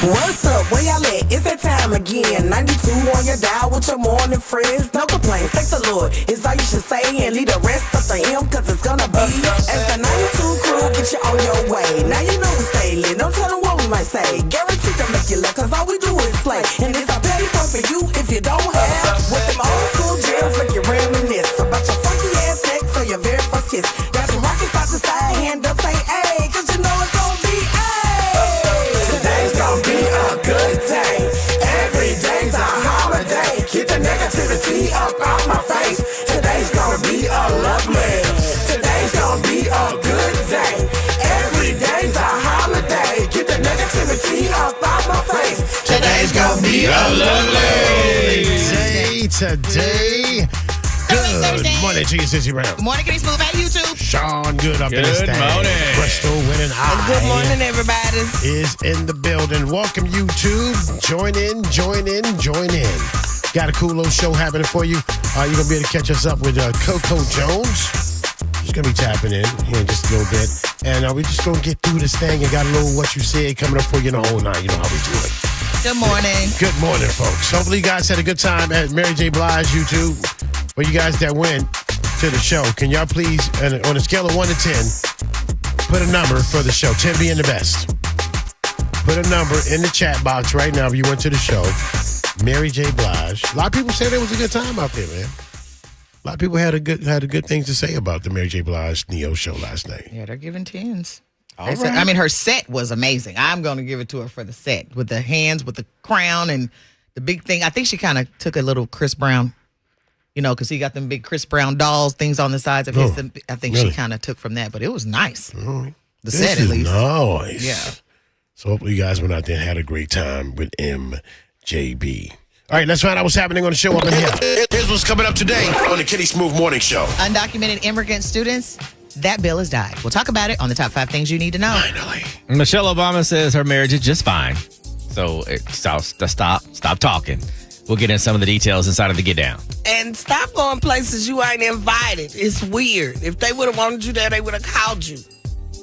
What's up? Where y'all at? It's that time again. 92 on your dial with your morning friends. No complaints. Thank the Lord. It's all you should say and leave the rest up to him, cause it's gonna be as the 92 crew get you on your way. Now you know we stay lit. Don't tell them what we might say. Guaranteed to make you laugh, cause all we do is play. And it's a petty point for you if you don't have what them old school jams make you reminisce about your funky ass sex or your very first kiss. Got you rocking side to side, hand up, say hey, cause you know it's gonna be today's gonna be a good day. Every day's a holiday. Keep the negativity up out my face. Today's gonna be a lovely. Today's gonna be a good day. Every day's a holiday. Keep the negativity up out my face. Today's gonna be a lovely day today. Good morning to you, Sissy Brown. Morning, Kitty Smooth at YouTube. Sean Good up in the stand. Good morning. Bristol winning high. Good morning, everybody. Is in the building. Welcome, YouTube. Join in. Got a cool little show happening for you. You're going to be able to catch us up with Coco Jones. She's going to be tapping in here in just a little bit. And we're just going to get through this thing and got a little what you said coming up for you in the whole night. You know how we do it. Good morning. Good morning, folks. Hopefully you guys had a good time at Mary J. Blige YouTube. For you guys that went to the show, can y'all please, on a scale of 1 to 10, put a number for the show, 10 being the best. Put a number in the chat box right now if you went to the show. Mary J. Blige. A lot of people said it was a good time out there, man. A lot of people had good things to say about the Mary J. Blige Neo show last night. Yeah, they're giving 10s. All right. I mean, her set was amazing. I'm going to give it to her for the set with the hands, with the crown, and the big thing. I think she kind of took a little Chris Brown. You know, because he got them big Chris Brown dolls, things on the sides of his. I think really? she kind of took from that, but it was nice. Mm-hmm. The set, at least. Nice. Yeah. So hopefully you guys went out there and had a great time with MJB. All right, let's find out what's happening on the show up in here. Here's what's coming up today on the Kitty Smooth Morning Show. Undocumented immigrant students, that bill has died. We'll talk about it on the top 5 things you need to know. Finally. Michelle Obama says her marriage is just fine. So stop talking. We'll get in some of the details inside of the Get Down. And stop going places you ain't invited. It's weird. If they would have wanted you there, they would have called you.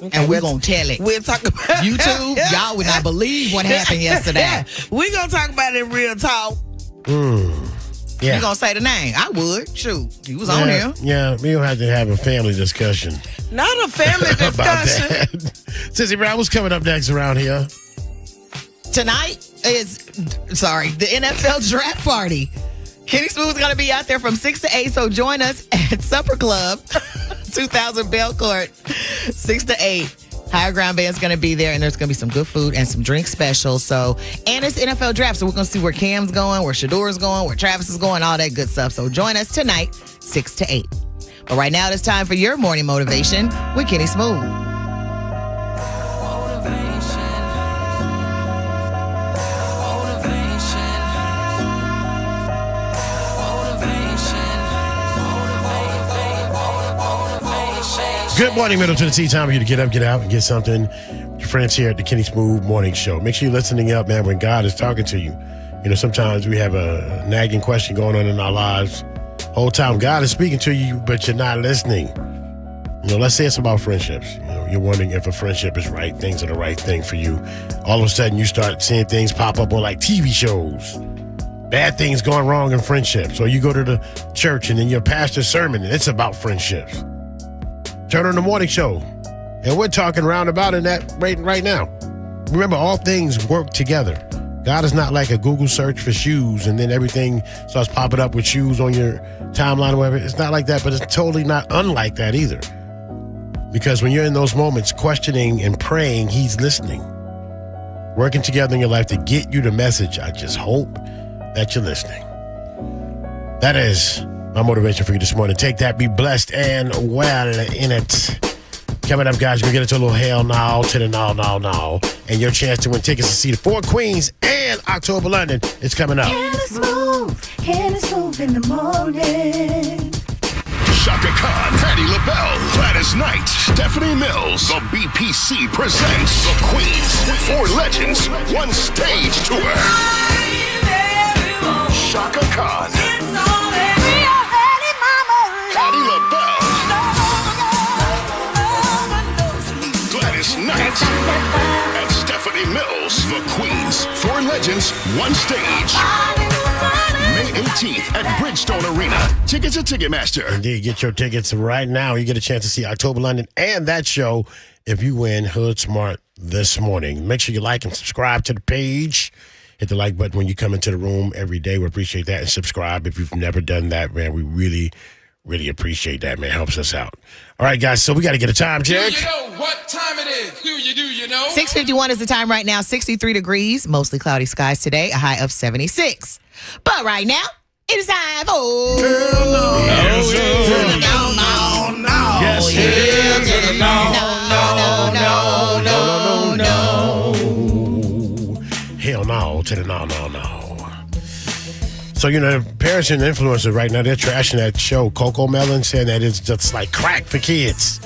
Okay, And we're going to tell it. We'll talk about YouTube, y'all would not believe what happened yesterday. We're going to talk about it in real talk. Yeah. You going to say the name? I would. Shoot. You was on there. Yeah, we don't have to have a family discussion. Not a family about discussion. that. Sissy Brown, what's coming up next around here? Tonight is, the NFL draft party. Kenny Smooth's going to be out there from 6 to 8, so join us at Supper Club, 2000 Bell Court, 6 to 8. Higher Ground Band's going to be there, and there's going to be some good food and some drink specials. So, and it's NFL draft, so we're going to see where Cam's going, where Shador's going, where Travis is going, all that good stuff. So join us tonight, 6 to 8. But right now, it's time for your morning motivation with Kenny Smooth. Good morning, middle to the tea. Time for you to get up, get out, and get something. Your friends here at the Kenny Smooth Morning Show. Make sure you're listening up, man, when God is talking to you. You know, sometimes we have a nagging question going on in our lives. Whole time God is speaking to you, but you're not listening. You know, let's say it's about friendships. You know, you're wondering if a friendship is right, things are the right thing for you. All of a sudden, you start seeing things pop up on like TV shows. Bad things going wrong in friendships. Or you go to the church and then your pastor's sermon, and it's about friendships. Turn on the morning show. And we're talking roundabout in that right now. Remember, all things work together. God is not like a Google search for shoes and then everything starts popping up with shoes on your timeline or whatever. It's not like that, but it's totally not unlike that either. Because when you're in those moments questioning and praying, he's listening. Working together in your life to get you the message. I just hope that you're listening. That is my motivation for you this morning. Take that, be blessed and well in it. Coming up, guys, we're going to get into a little hell now to the now. And your chance to win tickets to see the 4 Queens and October London is coming up. Kenny Smooth in the morning. Shaka Khan, Patti LaBelle, Gladys Knight, Stephanie Mills. The BPC presents The Queens, 4 Legends, 1 stage tour. Shaka Khan, Patti LaBelle, Gladys Knight, and Stephanie Stephanie Mills. The Queens, 4 legends, 1 stage. May 18th at Bridgestone Arena. Tickets at Ticketmaster. Indeed, get your tickets right now. You get a chance to see October London and that show if you win Hood Smart this morning. Make sure you like and subscribe to the page. Hit the like button when you come into the room every day. We appreciate that. And subscribe if you've never done that, man. We really appreciate that, man. Helps us out. All right, guys, so we got to get a time check. Do you know what time it is? Do you know? 6:51 is the time right now. 63 degrees, mostly cloudy skies today, a high of 76. But right now, it is time for... Yes, hell no to the no. So, parents and influencers right now, they're trashing that show, Coco Melon, saying that it's just like crack for kids.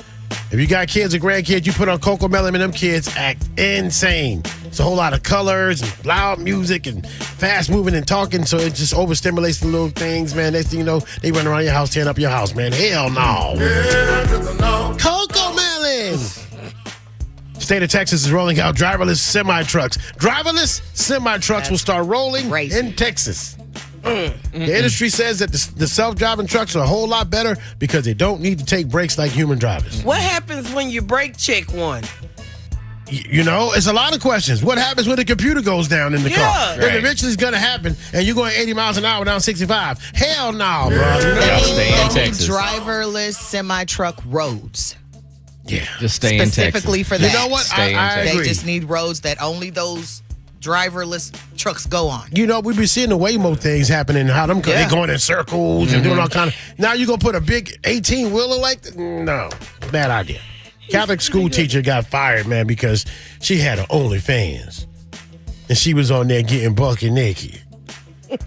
If you got kids or grandkids, you put on Coco Melon and them kids act insane. It's a whole lot of colors and loud music and fast moving and talking, so it just overstimulates the little things, man. Next thing you know, they run around your house, tearing up your house, man. Hell no. Coco Melon. State of Texas is rolling out driverless semi-trucks. Driverless semi-trucks will start rolling in Texas. The industry says that the self-driving trucks are a whole lot better because they don't need to take breaks like human drivers. What happens when you brake check one? It's a lot of questions. What happens when the computer goes down in the car? Right. It eventually is going to happen, and you're going 80 miles an hour down 65. Hell no, bro. Y'all stay in Texas. Driverless semi-truck roads. Yeah. Just stay in Texas. Specifically for that. You know what? Stay in I Texas. agree. They just need roads that only those driverless trucks go on. We be seeing the Waymo things happening, how them they going in circles and doing all kind of. Now you gonna put a big 18-wheeler like that? No, bad idea. Catholic school teacher got fired, man, because she had an OnlyFans, and she was on there getting bucket naked,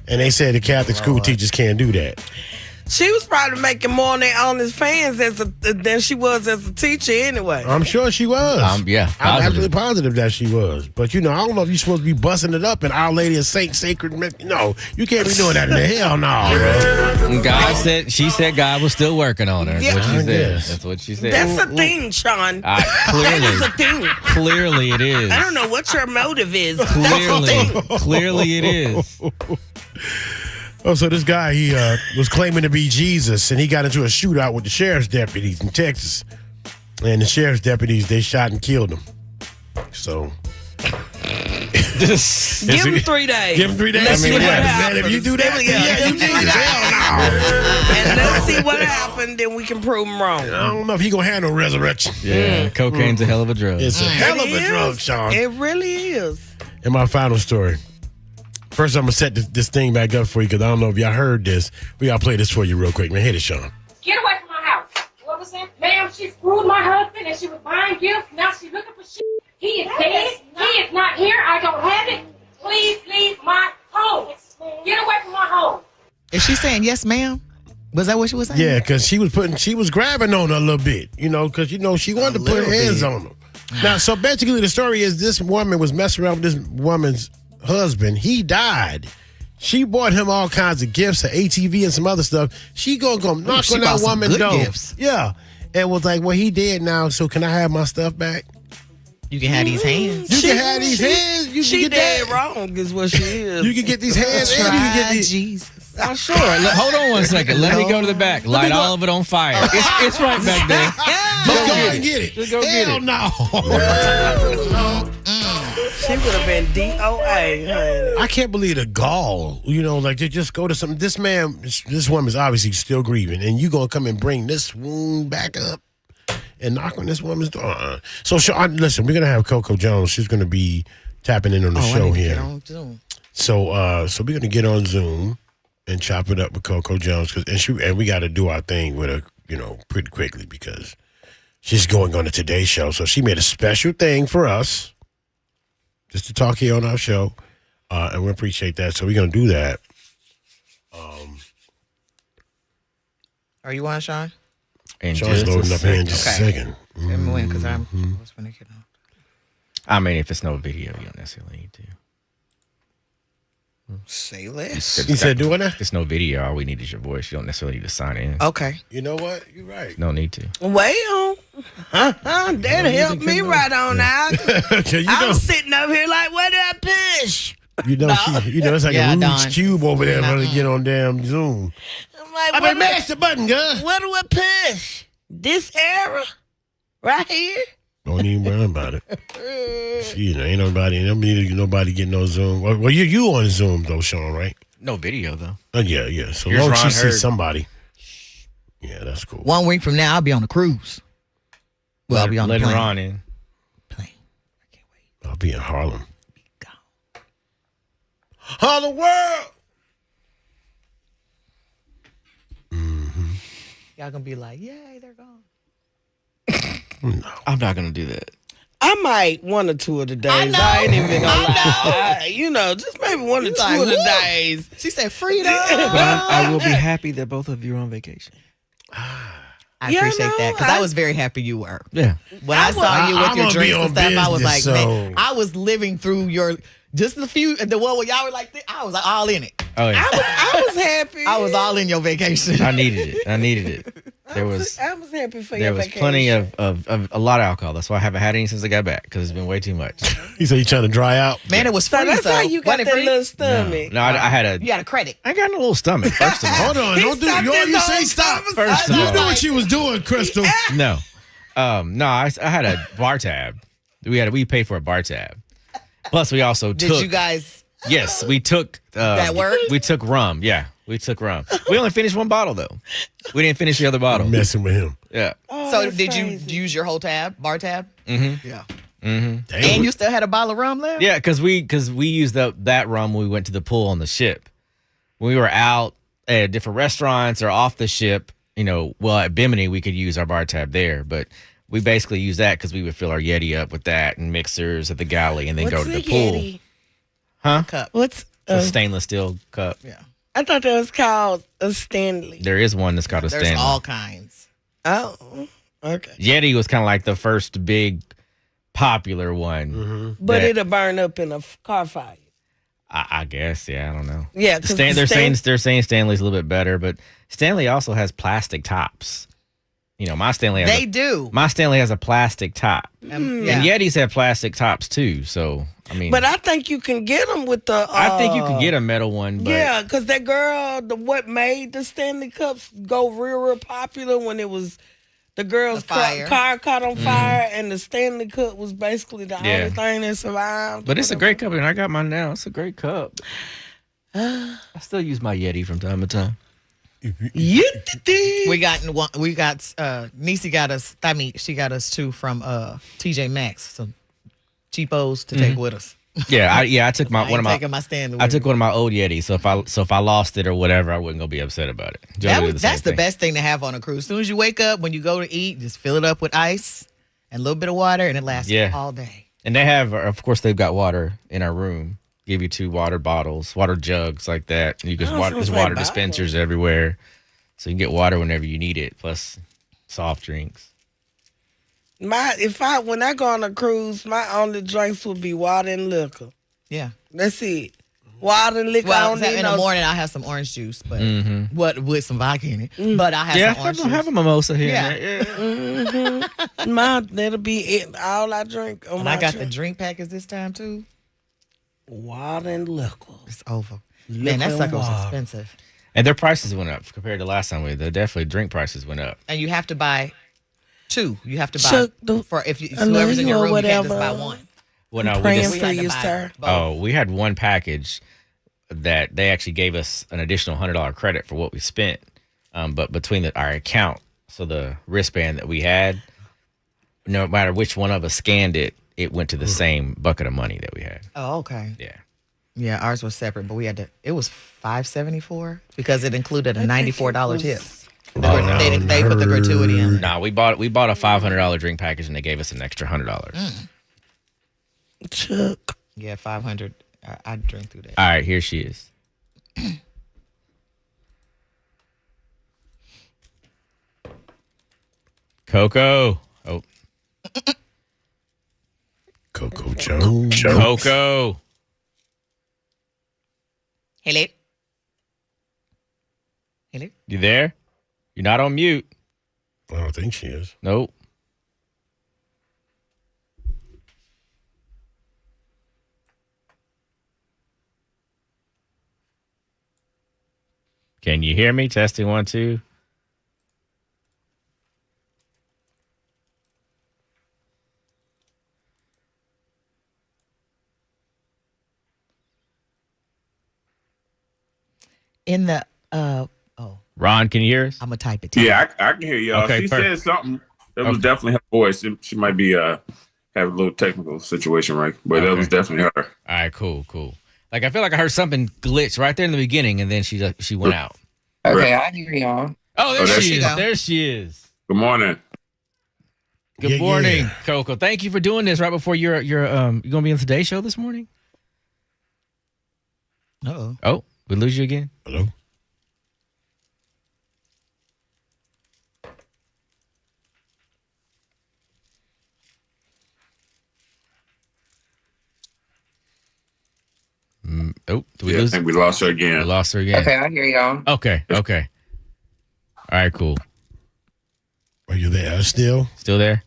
and they said the Catholic school teachers can't do that. She was probably making more on his fans than she was as a teacher anyway. I'm sure she was. Yeah, I'm positive. absolutely positive that she was. But, I don't know if you're supposed to be busting it up in Our Lady of Sacred. No, you can't be doing that in the hell no, bro. She said God was still working on her. That's what she I said. guess. That's what she said. That's a thing, Sean. That is a thing. Clearly it is. I don't know what your motive is. That's a thing. Clearly it is. Oh, so this guy, he was claiming to be Jesus, and he got into a shootout with the sheriff's deputies in Texas. And the sheriff's deputies, they shot and killed him. So... Give him 3 days. Give him 3 days. Let's see what man, happens. if you do that, Give him 3 days. hell And let's see what happened, then we can prove him wrong. no. I don't know if he gonna handle resurrection. Yeah, cocaine's a hell of a drug. It's a hell of It a is. drug, Sean. It really is. And my final story. First, I'm gonna set this thing back up for you because I don't know if y'all heard this. We gotta play this for you real quick, man. Hit it, Sean. Get away from my house. What was that? Ma'am, she screwed my husband and she was buying gifts. Now she's looking for shit. He is dead. He is not here. I don't have it. Please leave my home. Get away from my home. Is she saying yes, ma'am? Was that what she was saying? Yeah, because she was grabbing on her a little bit, because she wanted to put her hands on him. Now, so basically, the story is this woman was messing around with this woman's husband. He died. She bought him all kinds of gifts, an ATV and some other stuff. She gonna go knock she on bought that some woman good door. gifts. Yeah, and was like, "Well, he dead now, so can I have my stuff back?" You can have these hands. You can have these hands. You She can get dead that. wrong is what she is. You can get these hands, and you can get Try these. Jesus. Oh, sure. Hold on one second. Let me go to the back. Light all of it on fire. It's right back there. Just go and get it. Just go get Hell it. no. She would have been DOA, honey. I can't believe the gall. To just go to something. This woman's obviously still grieving, and you gonna come and bring this wound back up and knock on this woman's door. So, listen, we're gonna have Coco Jones. She's gonna be tapping in on the show here. So we're gonna get on Zoom and chop it up with Coco Jones, and we got to do our thing with her, pretty quickly because she's going on the Today Show. So she made a special thing for us just to talk here on our show, and we appreciate that. So we're gonna do that. Are you on, Sean? In Sean's just a loading up here in just a Okay. second. Let me win because I was going to get on. I mean, if it's no video, you don't necessarily need to. Say less. He said, "Do what now?" There's no video. All we need is your voice. You don't necessarily need to sign in. Okay. You know what? You're right. No need to. Well, that helped me right on out. You I know, was sitting over here like, what do I push? it's like Yeah, a Rubik's Don. cube over there trying to get on damn Zoom. I'm like, I mean, mash the button, girl. what do I push? This era? Right here? Don't even worry about it. See, ain't nobody getting no Zoom. Well, you on Zoom though, Sean, right? No video though. Yeah. So Here's long as Ron she sees Hurd. somebody. Yeah, that's cool. 1 week from now, I'll be on a cruise. Well, I'll be on the letting plane. Ron in. Plane. I can't wait. I'll be in Harlem. Gone. Harlem World. Y'all gonna be like, yay, they're gone. I'm not gonna do that. I might one or two of the days. I ain't even gonna lie. Just maybe one or two like, of the woo. days. She said freedom. I will be happy that both of you are on vacation. I Yeah, appreciate no, that because I was very happy you were. Yeah. When I saw you with I'm your gonna be drinks and on stuff, I was like, business, man, so- I was living through your the one where y'all were like, I was like, all in it. Oh yeah. I was happy. I was all in your vacation. I needed it. There was I was happy for there your was vacation. plenty of a lot of alcohol. That's why I haven't had any since I got back because it's been way too much. He said you trying to dry out. Man, it was So free. that's how you got Wasn't it that free? little stomach. No, I had a. You got a credit. I got a little stomach. First of all, Hold on, don't do. You say stop. First of You all. knew what you was doing, Crystal. no, I had a bar tab. We paid for a bar tab. Plus, we also Did took. you guys? Yes, we took. That worked? We took rum. Yeah, we took rum. We only finished one bottle though. We didn't finish the other bottle. Messing with him. Yeah. So did you use your whole bar tab? Mm-hmm. Yeah. Mm-hmm. Damn. And you still had a bottle of rum left? Yeah, because we used that rum when we went to the pool on the ship. When we were out at different restaurants or off the ship, at Bimini we could use our bar tab there, but we basically used that because we would fill our Yeti up with that and mixers at the galley and then go to the pool. Yeti? Huh? Cup. What's It's a stainless steel cup. Yeah. I thought that was called a Stanley. There is one that's called a There's stainless. all kinds. Oh, okay. Yeti was kind of like the first big popular one. But that- it'll burn up in a car fire. I guess, yeah, I don't know. Yeah, 'cause They're the saying Stanley's a little bit better, but Stanley also has plastic tops. My Stanley has They do. my Stanley has a plastic top, Yeah. and Yetis have plastic tops too. So I mean, But I think you can get them with the. I think you can get a metal one. But Yeah, because that girl, what made the Stanley Cups go real popular when it was the girl's The fire. car caught on fire, and the Stanley Cup was basically the Yeah. only thing that survived. But it's a great cup, and I got mine now. It's a great cup. I still use my Yeti from time to time. We got Niecy got us. I mean, she got us two from TJ Maxx, some cheapos to take with us. Yeah, I took I ain't taking my Stanley. I with took me. one of my old Yetis. So if I lost it or whatever, I wasn't gonna be upset about it. Generally That's same the thing. best thing to have on a cruise. As soon as you wake up, when you go to eat, just fill it up with ice and a little bit of water, and it lasts all day. And they have, of course, they've got water in our room. Give you 2 water bottles, water jugs like that. And you can there's water dispensers everywhere, so you can get water whenever you need it. Plus, soft drinks. When I go on a cruise, my only drinks would be water and liquor. Yeah. That's it. Water and liquor. I Well, don't need in no the morning I'll have some orange juice, but with some vodka in it. But I'll have some orange juice. have a mimosa here. Yeah. That'll be it. All I drink. On And my I got trip. the drink package this time too. Water and liquor. It's over. Man, that sucker was expensive. And their prices went up compared to last time. Definitely drink prices went up. And you have to buy 2. You have to buy Chuck, the- for if I love whoever's in you your or room, you can't just buy whatever. one. Well, no, we Praying just for had to you, buy sir. both. we had one package that they actually gave us an additional $100 credit for what we spent. But between our account, so the wristband that we had, no matter which one of us scanned it, it went to the same bucket of money that we had. Oh, okay. Yeah. Yeah, ours was separate, but we had to. It was $574 because it included a $94 tip. They put the gratuity in. No, we bought a $500 drink package and they gave us an extra $100. Chuck. Yeah, 500. I drink through that. All right, here she is. Coco. Oh, Coco Jones. Coco. Hello? Hello? You there? You're not on mute. I don't think she is. Nope. Can you hear me? Testing 1, 2. In the Ron, can you hear us? I'm gonna type it to you. Yeah, I can hear y'all. Okay, She said something. That was Okay. definitely her voice. She might be have a little technical situation, right? But that Okay. was definitely her. All right, cool. Like, I feel like I heard something glitch right there in the beginning, and then she went out. Okay, I hear y'all. Oh, there Oh, there she she is. go. There she is. Good morning. Good Yeah, morning, yeah. Coco. Thank you for doing this right before you're gonna be on today's show this morning. Uh-oh. Oh, we lose you again. Hello? Oh, did we Yeah, I lose? think we lost her We again. lost her again. Okay, I hear y'all. Okay. All right, cool. Are you there still? Still there?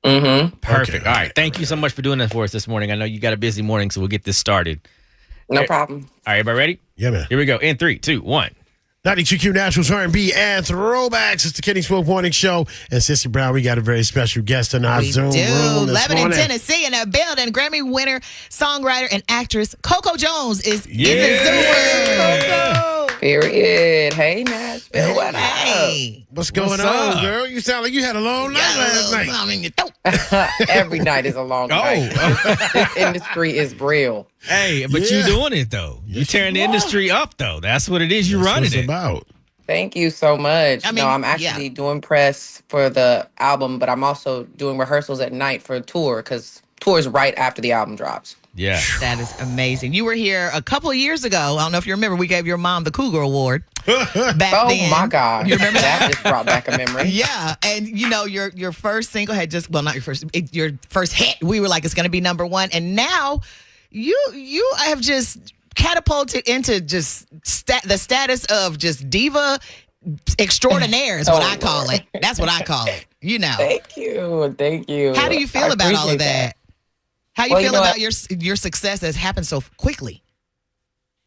Mm-hmm. Perfect. Okay. All right. Thank you so much for doing that for us this morning. I know you got a busy morning, so we'll get this started. No problem. All right, everybody ready? Yeah, man. Here we go. In 3, 2, 1. 92Q Naturals, R&B, and Throwbacks. It's the Kenny Smoke Morning Show. And Sissy Brown, we got a very special guest in our We Zoom do. room this Lebanon, morning. Tennessee, in the building. Grammy winner, songwriter, and actress Coco Jones is in the Yeah. Zoom room. Period. Hey, Nashville. What up? Hey. What's going What's on, up? girl? You sound like you had a long night last night. Something in your throat. Every night is a long night. This industry is real. Hey, but Yeah. you doing it, though. You Yes, tearing the you are. industry up, though. That's what it is. You That's what running it's it. about. Thank you so much. I mean, I'm actually doing press for the album, but I'm also doing rehearsals at night for a tour because tour is right after the album drops. Yeah. That is amazing. You were here a couple of years ago. I don't know if you remember. We gave your mom the Cougar Award back Oh then. my God. You remember that that? just brought back a memory. Yeah, and you know your first single had just not your first hit. We were like it's going to be number one, and now you have just catapulted into just the status of just diva extraordinaire is what I call it. That's what I call it. You know. Thank you. Thank you. How do you feel I about all of appreciate that? How you Well, you feel know about what? your success that's happened so quickly?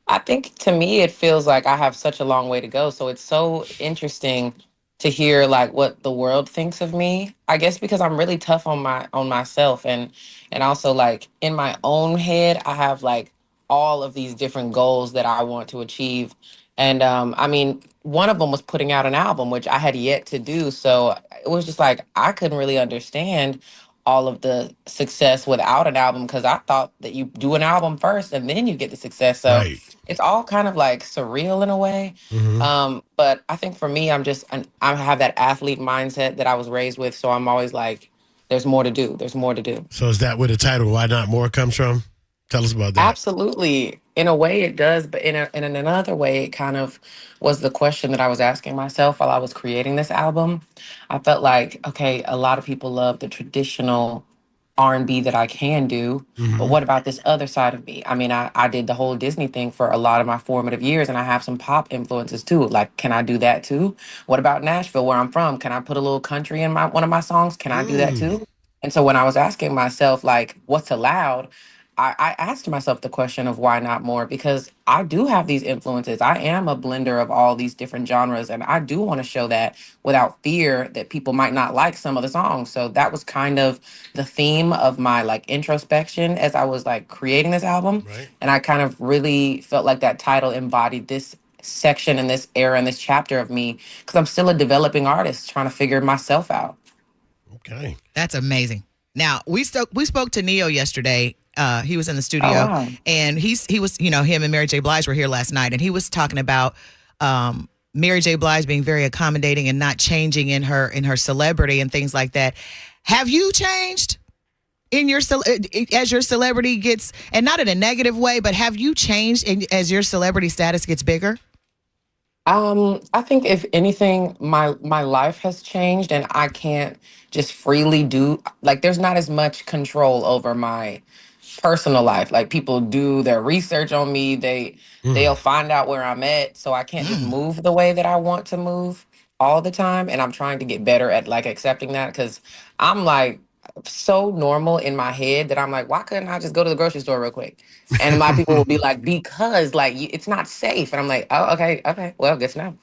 I think to me it feels like I have such a long way to go. So it's so interesting to hear like what the world thinks of me. I guess because I'm really tough on myself and also like in my own head I have like all of these different goals that I want to achieve. And I mean, one of them was putting out an album, which I had yet to do. So it was just like I couldn't really understand all of the success without an album because I thought that you do an album first and then you get the success. So Right. it's all kind of like surreal in a way. Mhm. But I think for me, I have that athlete mindset that I was raised with. So I'm always like, there's more to do. There's more to do. So is that where the title "Why Not More" comes from? Tell us about that. Absolutely. In a way it does, but in another way, it kind of was the question that I was asking myself while I was creating this album. I felt like, okay, a lot of people love the traditional R&B that I can do, but what about this other side of me? I mean, I did the whole Disney thing for a lot of my formative years, and I have some pop influences too. Like, can I do that too? What about Nashville, where I'm from? Can I put a little country in one of my songs? Can I do that too? And so when I was asking myself, like, what's allowed, I asked myself the question of why not more? Because I do have these influences. I am a blender of all these different genres, and I do want to show that without fear that people might not like some of the songs. So that was kind of the theme of my like introspection as I was like creating this album. Right. And I kind of really felt like that title embodied this section and this era and this chapter of me because I'm still a developing artist trying to figure myself out. Okay. That's amazing. Now we spoke to Neo yesterday. He was in the studio, Oh, wow. and he was him and Mary J. Blige were here last night, and he was talking about Mary J. Blige being very accommodating and not changing in her celebrity and things like that. Have you changed in your as your celebrity gets, and not in a negative way, but have you changed as your celebrity status gets bigger? I think if anything, my life has changed and I can't just freely do like there's not as much control over my personal life. Like people do their research on me. They'll find out where I'm at. So I can't just move the way that I want to move all the time. And I'm trying to get better at like accepting that because I'm like so normal in my head that I'm like, why couldn't I just go to the grocery store real quick? And my people will be like, because like it's not safe. And I'm like, oh, okay, well, guess now.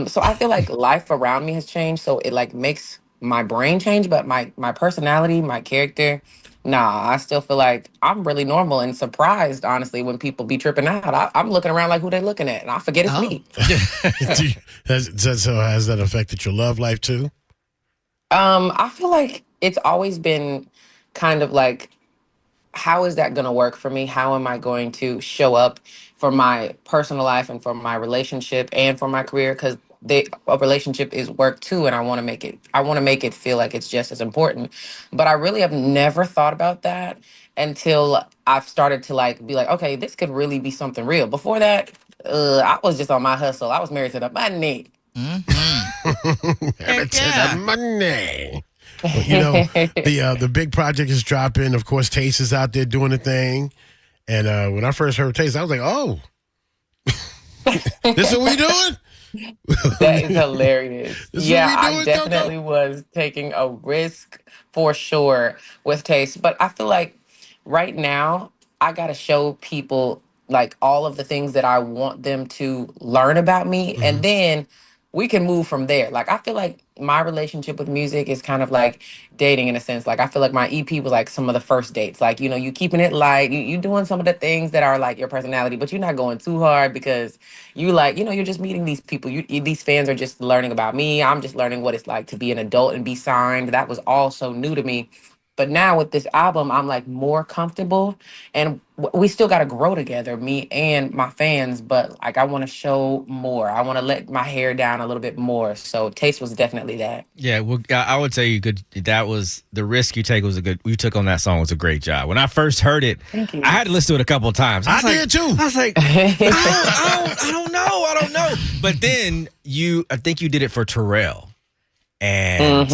So I feel like life around me has changed. So it like makes my brain change, but my personality, my character, nah, I still feel like I'm really normal and surprised, honestly, when people be tripping out. I'm looking around like who they looking at, and I forget it's me. So has that affected your love life too? I feel like it's always been kind of like, how is that going to work for me? How am I going to show up for my personal life and for my relationship and for my career? Because a relationship is work too, and I want to make it feel like it's just as important. But I really have never thought about that until I've started to like be like, okay, this could really be something real. Before that, I was just on my hustle. I was married to the money. Married to the money. Well, you know, the big project is dropping. Of course, Taste is out there doing the thing. And when I first heard Taste, I was like, oh, this is what we doing? That is hilarious. Yeah, I definitely was taking a risk for sure with Taste. But I feel like right now, I got to show people like all of the things that I want them to learn about me. And then we can move from there. Like, I feel like my relationship with music is kind of like dating in a sense. Like, I feel like my EP was like some of the first dates. Like, you know, you keeping it light, you doing some of the things that are like your personality, but you're not going too hard because you like, you know, you're just meeting these people. These fans are just learning about me. I'm just learning what it's like to be an adult and be signed. That was all so new to me. But now with this album, I'm like more comfortable, and we still got to grow together, me and my fans. But like, I want to show more. I want to let my hair down a little bit more. So Taste was definitely that. Yeah, well, I would say that was the risk you took on that song was a great job. When I first heard it, Thank you. I had to listen to it a couple of times. I did too. I was like, I don't know. But then I think you did it for Terrell. And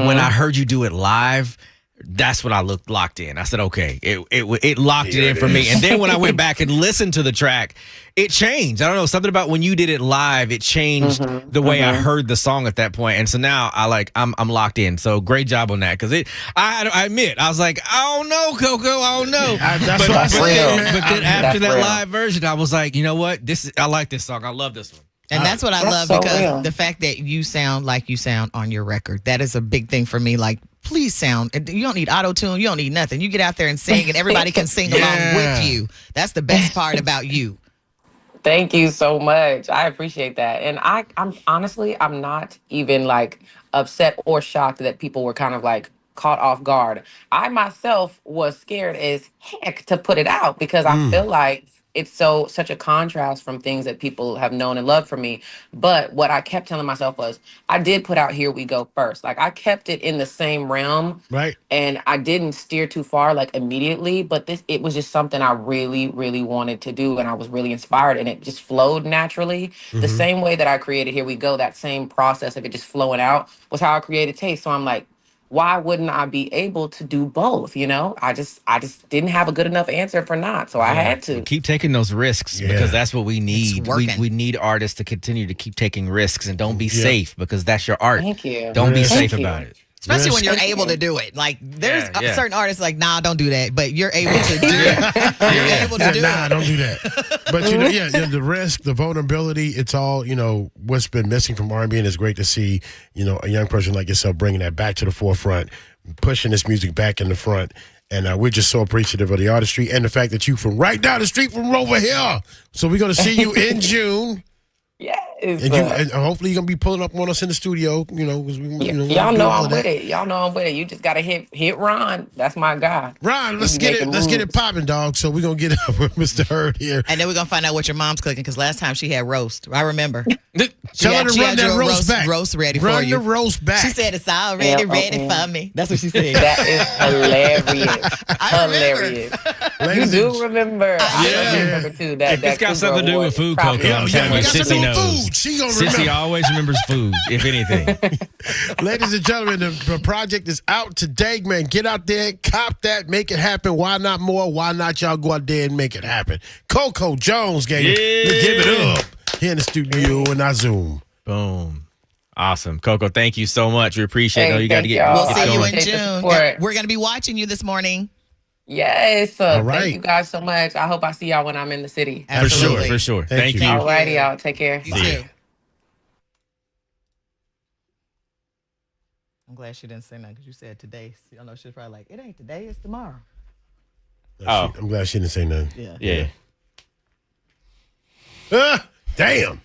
when I heard you do it live, that's when I locked in. I said, okay, it locked it in for me. And then when I went back and listened to the track, it changed. I don't know, something about when you did it live, it changed the way I heard the song at that point. And so now I'm locked in. So great job on that. Because I admit, I was like, I don't know, Coco, I don't know. That's what I said. But then after that live version, I was like, you know what? I like this song. I love this one. And that's what I love because the fact that you sound like you sound on your record, that is a big thing for me. Like, please sound. You don't need auto-tune. You don't need nothing. You get out there and sing, and everybody can sing along with you. That's the best part about you. Thank you so much. I appreciate that. And I'm honestly, I'm not even like upset or shocked that people were kind of like caught off guard. I myself was scared as heck to put it out because I feel like it's such a contrast from things that people have known and loved from me. But what I kept telling myself was, I did put out Here We Go first. Like, I kept it in the same realm. Right. And I didn't steer too far, like, immediately. But it was just something I really, really wanted to do. And I was really inspired. And it just flowed naturally. The same way that I created Here We Go, that same process of it just flowing out was how I created Taste. So I'm like, why wouldn't I be able to do both? You know, I just didn't have a good enough answer for not. So I had to keep taking those risks because that's what we need. We need artists to continue to keep taking risks and don't be safe because that's your art. Thank you. Don't be safe about it. Especially when you're able to do it. Like, there's certain artists like, nah, don't do that. But you're able to do it. You're able to do it. Don't do that. But, you know, the risk, the vulnerability, it's all, you know, what's been missing from R&B. And it's great to see, you know, a young person like yourself bringing that back to the forefront, pushing this music back in the front. And we're just so appreciative of the artistry and the fact that you from right down the street from over here. So we're going to see you in June. Yes. And hopefully you're going to be pulling up on us in the studio, you know. Y'all know I'm with it. Y'all know I'm with it. You just got to hit Ron. That's my guy. Ron, let's get it popping, dog. So we're going to get up with Mr. Hurd here. And then we're going to find out what your mom's cooking because last time she had roast. I remember. Tell her to run that roast back. Roast ready for you. Run the roast back. She said it's already ready for me. That's what she said. That is hilarious. You do remember. I remember too. It's got something to do with food, Coco. I'm telling you, Sissy knows. knows. food. She gonna Sissy remember. always remembers food, if anything. Ladies and gentlemen, the project is out today, man. Get out there, cop that, make it happen. Why not more? Why not y'all go out there and make it happen? Coco Jones, gang. Yeah. Let's give it up here in the studio and I Zoom. Boom. Awesome. Coco, thank you so much. We appreciate it. Hey, I know you got to thank get y'all. We'll see you in Appreciate the June. support. We're going to be watching you this morning. Yes. All right. Thank you guys so much. I hope I see y'all when I'm in the city. Absolutely. For sure. Thank Thank you. you. All righty, y'all. Take care. You Bye. too. I'm glad she didn't say nothing because you said today. I know she's probably like, it ain't today, it's tomorrow. Oh. I'm glad she didn't say nothing. Yeah. Yeah. Damn.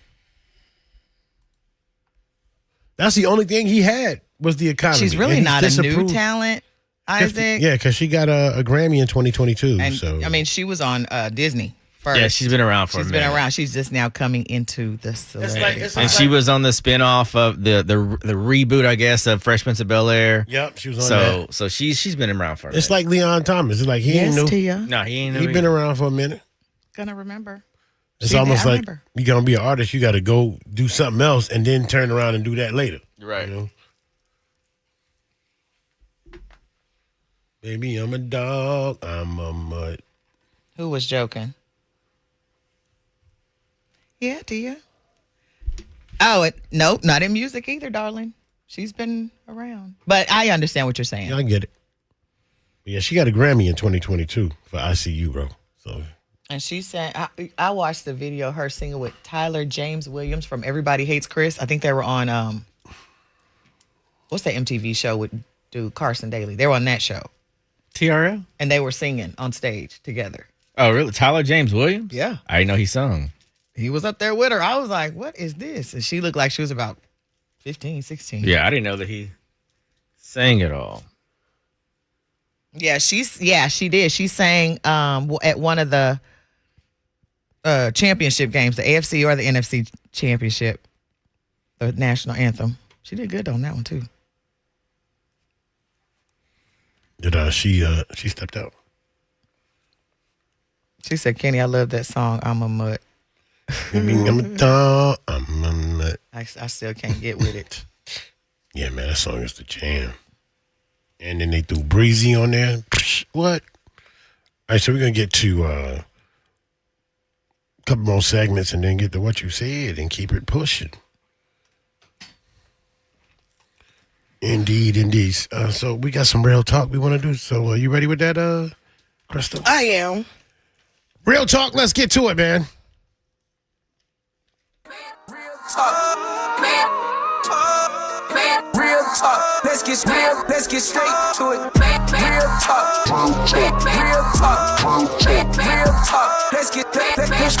That's the only thing he had was the economy. She's really And he's not a new disapproved. talent, Isaac. Yeah, because she got a Grammy in 2022. And so I mean, she was on Disney first. Yeah, she's been around for a She's minute. been around. She's just now coming into the celebrity. And she was on the spinoff of the reboot, I guess, of Fresh Prince of Bel-Air. Yep, she was on that. So she's been around for a It's minute. like Leon Thomas. It's like he ain't Yes, new. Tia. No, he ain't He new been either. around for a minute. Gonna remember. It's She did, almost I like remember. you gonna be an artist. You got to go do something else and then turn around and do that later. Right. You know? Baby, I'm a dog. I'm a mutt. Who was joking? Yeah, Tia. Oh, nope, not in music either, darling. She's been around. But I understand what you're saying. Yeah, I get it. Yeah, she got a Grammy in 2022 for ICU, bro. So And she said, I watched the video of her singing with Tyler James Williams from Everybody Hates Chris. I think they were on, what's that MTV show with dude Carson Daly? They were on that show. TRL? And they were singing on stage together. Oh, really? Tyler James Williams? Yeah. I didn't know he sung. He was up there with her. I was like, what is this? And she looked like she was about 15, 16. Yeah, I didn't know that he sang at all. Yeah, she did. She sang at one of the championship games, the AFC or the NFC championship, the national anthem. She did good on that one too. did she stepped out? She said, Kenny, I love that song, I'm a mutt. Baby, I'm a dog. I'm a mutt. I still can't get with it. Yeah, man, that song is the jam. And then they threw Breezy on there. Psh, what? All right, so we're going to get to a couple more segments and then get to what you said and keep it pushing. Indeed. So we got some real talk we want to do. So you ready with that, Crystal? I am. Real talk, let's get to it, man. Real talk, let's get straight to it. Real talk, real talk, let's get straight. Let's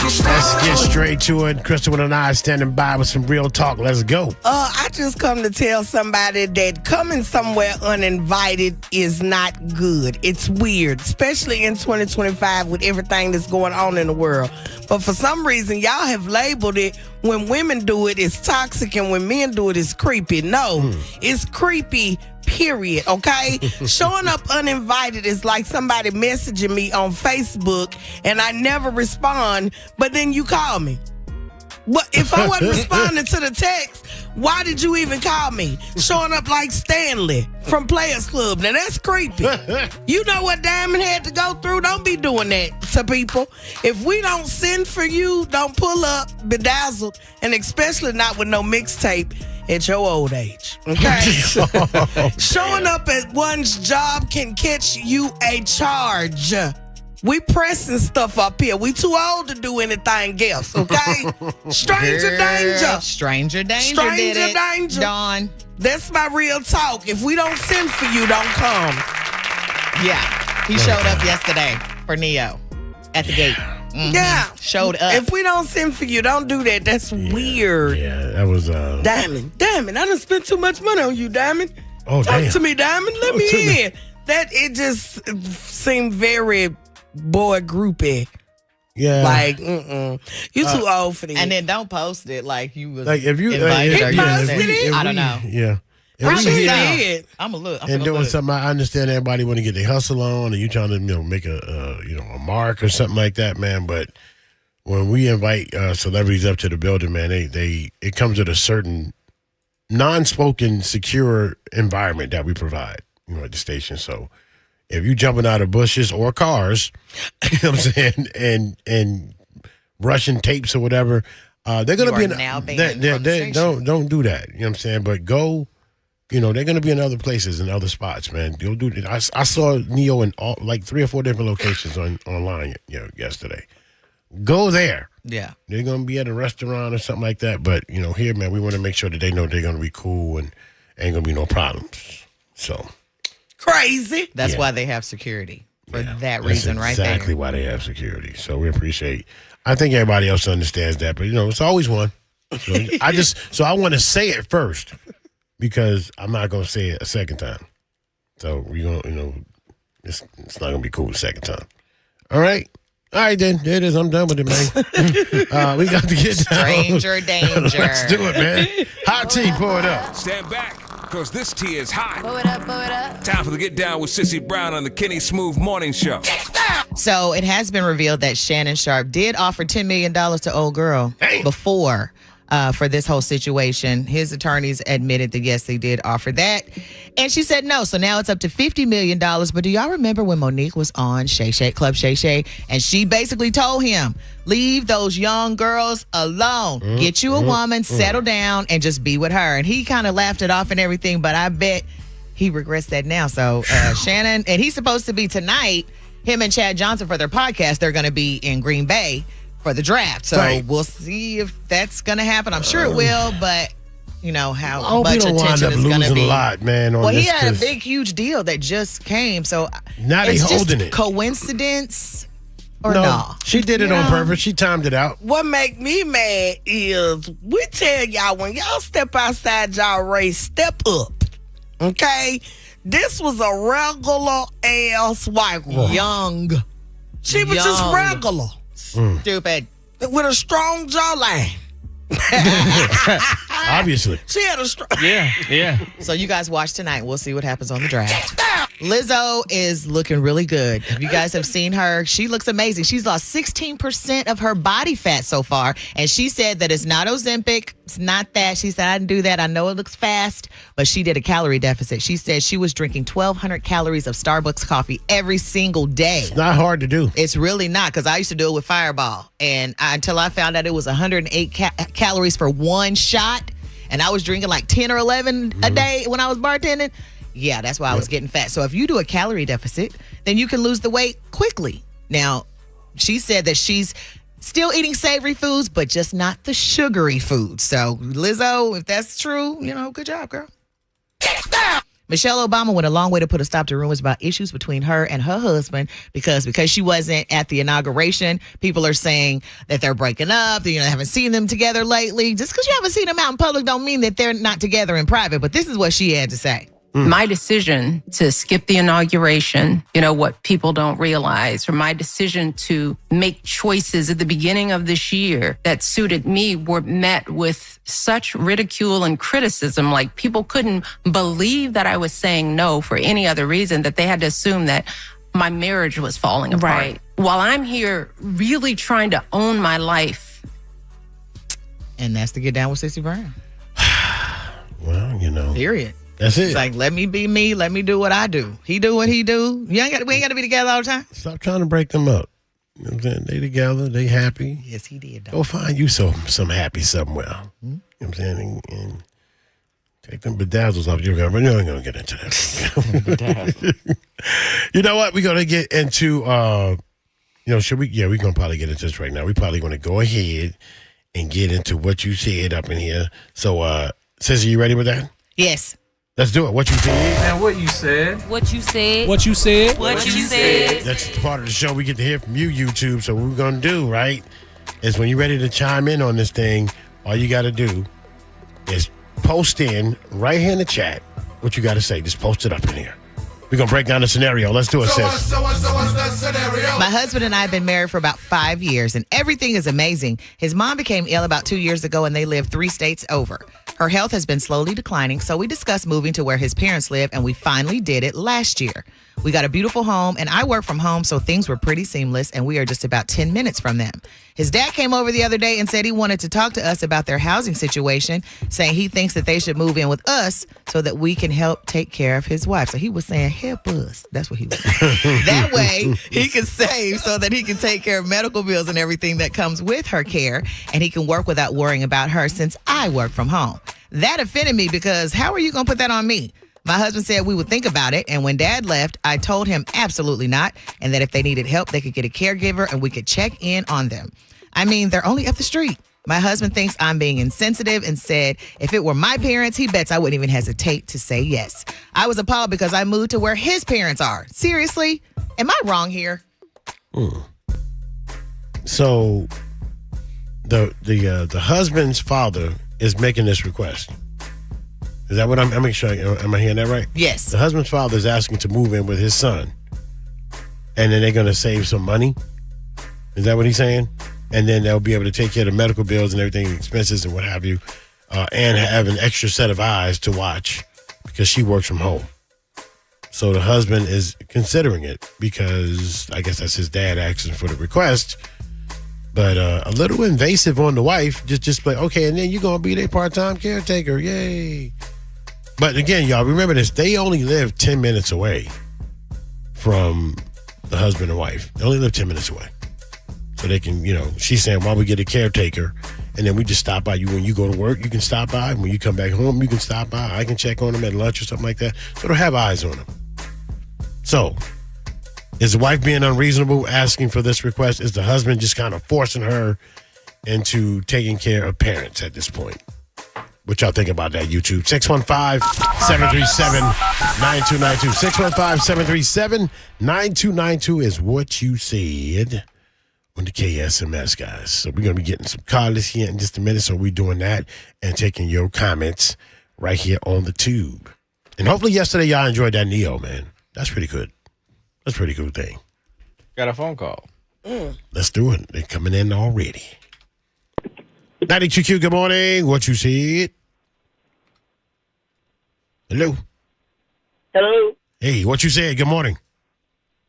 get straight to it. Crystal and I standing by with some real talk. Let's go. I just come to tell somebody that coming somewhere uninvited is not good. It's weird, especially in 2025 with everything that's going on in the world. But for some reason, y'all have labeled it when women do it, it's toxic, and when men do it, it's creepy. No, it's creepy, period, okay? Showing up uninvited is like somebody messaging me on Facebook and I never respond, but then you call me. But if I wasn't responding to the text, why did you even call me? Showing up like Stanley from Players Club. Now that's creepy. You know what Diamond had to go through? Don't be doing that to people. If we don't send for you, don't pull up bedazzled, and especially not with no mixtape at your old age. Okay? Showing up at one's job can catch you a charge. We pressing stuff up here. We too old to do anything else, okay? Stranger danger. Stranger danger. Stranger did it. danger. Dawn. That's my real talk. If we don't send for you, don't come. Yeah. He showed up yesterday for Neo at the gate. Mhm. Yeah. Showed up. If we don't send for you, don't do that. That's weird. Yeah, that was Diamond, I done spent too much money on you, Diamond. Oh, Talk damn. to me, Diamond. Let Talk me to me. in. That it just seemed very boy groupy. Yeah. Like, you too old for this. and then don't post it like you was Like if you invited or He you posted was- it? I don't know. Yeah. If Probably we- did. I'm a look. I'm and gonna doing look. something, I understand everybody want to get their hustle on, and you trying to make a a mark or something like that, man. But when we invite celebrities up to the building, man, it comes with a certain non-spoken, secure environment that we provide, at the station. So if you jumping out of bushes or cars, you know what I'm saying, and brushing tapes or whatever, they're going to be now banned from the station. Don't do that. You know what I'm saying? But go. They're going to be in other places and other spots, man. You'll do. I saw Neo in like 3 or 4 different locations online, yesterday. Go there. Yeah. They're going to be at a restaurant or something like that. But, here, man, we want to make sure that they know they're going to be cool and ain't going to be no problems. So. Crazy. That's why they have security for that That's reason right there. exactly why they have security. So we appreciate. I think everybody else understands that. But, it's always one. So I want to say it first. Because I'm not going to say it a second time. So we're going to, it's not going to be cool the second time. All right. All right, then. There it is. I'm done with it, man. We got to get down. Stranger danger. Let's do it, man. Hot tea, pour it up. Stand back, because this tea is hot. Blow it up, blow it up. Time for the Get Down with Sissy Brown on the Kenny Smooth Morning Show. So it has been revealed that Shannon Sharp did offer $10 million to old girl before for this whole situation. His attorneys admitted that, yes, they did offer that. And she said no. So now it's up to $50 million. But do y'all remember when Monique was on Club Shay Shay? And she basically told him, leave those young girls alone. Get you a woman, settle down, and just be with her. And he kind of laughed it off and everything. But I bet he regrets that now. So Shannon, and he's supposed to be tonight, him and Chad Johnson for their podcast, they're going to be in Green Bay for the draft. So we'll see if that's going to happen. I'm sure it will, but how much attention is going to be. A lot, man. Well, he had a big, huge deal that just came. So now they holding it. Coincidence or no? She did it on purpose. She timed it out. What make me mad is we tell y'all when y'all step outside y'all race, step up. Okay? This was a regular ass white girl. Young. She was just regular. Stupid. With a strong jawline. Obviously. She had a strong. Yeah. So you guys watch tonight. We'll see what happens on the draft. Lizzo is looking really good. If you guys have seen her, she looks amazing. She's lost 16% of her body fat so far. And she said that it's not Ozempic. It's not that. She said, I didn't do that. I know it looks fast, but she did a calorie deficit. She said she was drinking 1,200 calories of Starbucks coffee every single day. It's not hard to do. It's really not, because I used to do it with Fireball. And until I found out it was 108 calories for one shot, and I was drinking like 10 or 11 a day when I was bartending. Yeah, that's why I was getting fat. So if you do a calorie deficit, then you can lose the weight quickly. Now, she said that she's still eating savory foods, but just not the sugary foods. So, Lizzo, if that's true, good job, girl. Michelle Obama went a long way to put a stop to rumors about issues between her and her husband because she wasn't at the inauguration. People are saying that they're breaking up. They haven't seen them together lately. Just because you haven't seen them out in public don't mean that they're not together in private. But this is what she had to say. My decision to skip the inauguration, what people don't realize, or my decision to make choices at the beginning of this year that suited me were met with such ridicule and criticism. Like, people couldn't believe that I was saying no for any other reason, that they had to assume that my marriage was falling apart. Right. While I'm here really trying to own my life. And that's to Get Down with Sissy Brown. Well, Period. That's it. It's like, let me be me. Let me do what I do. He do what he do. We ain't got to be together all the time. Stop trying to break them up. You know what I'm saying? They together. They happy. Yes, he did. Go find you some happy somewhere. You know what I'm saying? And take them bedazzles off your gun. But no, I'm going to get into that. You know what? We're going to get into, should we? Yeah, we're going to probably get into this right now. We're probably going to go ahead and get into what you said up in here. So, Sissy, you ready with that? Yes. Let's do it. What you said. Man, what you said. What you said. What you said. What you said. That's the part of the show we get to hear from you, YouTube. So what we're going to do, right, is when you're ready to chime in on this thing, all you got to do is post in right here in the chat what you got to say. Just post it up in here. We're going to break down the scenario. Let's do it, sis. So what's the scenario? My husband and I have been married for about 5 years, and everything is amazing. His mom became ill about 2 years ago, and they live 3 states over. Her health has been slowly declining, so we discussed moving to where his parents live, and we finally did it last year. We got a beautiful home, and I work from home, so things were pretty seamless, and we are just about 10 minutes from them. His dad came over the other day and said he wanted to talk to us about their housing situation, saying he thinks that they should move in with us so that we can help take care of his wife. So he was saying, help us. That's what he was saying. That way, he can save so that he can take care of medical bills and everything that comes with her care, and he can work without worrying about her since I work from home. That offended me because how are you going to put that on me? My husband said we would think about it, and when Dad left, I told him absolutely not, and that if they needed help, they could get a caregiver and we could check in on them. I mean, they're only up the street. My husband thinks I'm being insensitive and said if it were my parents, he bets I wouldn't even hesitate to say yes. I was appalled because I moved to where his parents are. Seriously? Am I wrong here? So the husband's father is making this request. Is that what I'm making sure? Am I hearing that right? Yes. The husband's father is asking to move in with his son, and then they're going to save some money. Is that what he's saying? And then they'll be able to take care of the medical bills and everything, expenses and what have you, and have an extra set of eyes to watch because she works from home. So the husband is considering it because I guess that's his dad asking for the request. But a little invasive on the wife, just like, okay, and then you're going to be their part-time caretaker. Yay. But again, y'all, remember this. They only live 10 minutes away from the husband and wife. They only live 10 minutes away. So they can, she's saying, why don't we get a caretaker? And then we just stop by you. When you go to work, you can stop by. When you come back home, you can stop by. I can check on them at lunch or something like that. So they'll have eyes on them. So is the wife being unreasonable asking for this request? Is the husband just kind of forcing her into taking care of parents at this point? What y'all think about that, YouTube? 615-737-9292. 615-737-9292 is what you said on the KSMS, guys. So we're going to be getting some callers here in just a minute. So we're doing that and taking your comments right here on the tube. And hopefully yesterday y'all enjoyed that Neo, man. That's pretty good. That's a pretty cool thing. Got a phone call. Let's do it. They're coming in already. 92Q, good morning. What you said? Hello. Hello. Hey, what you said? Good morning.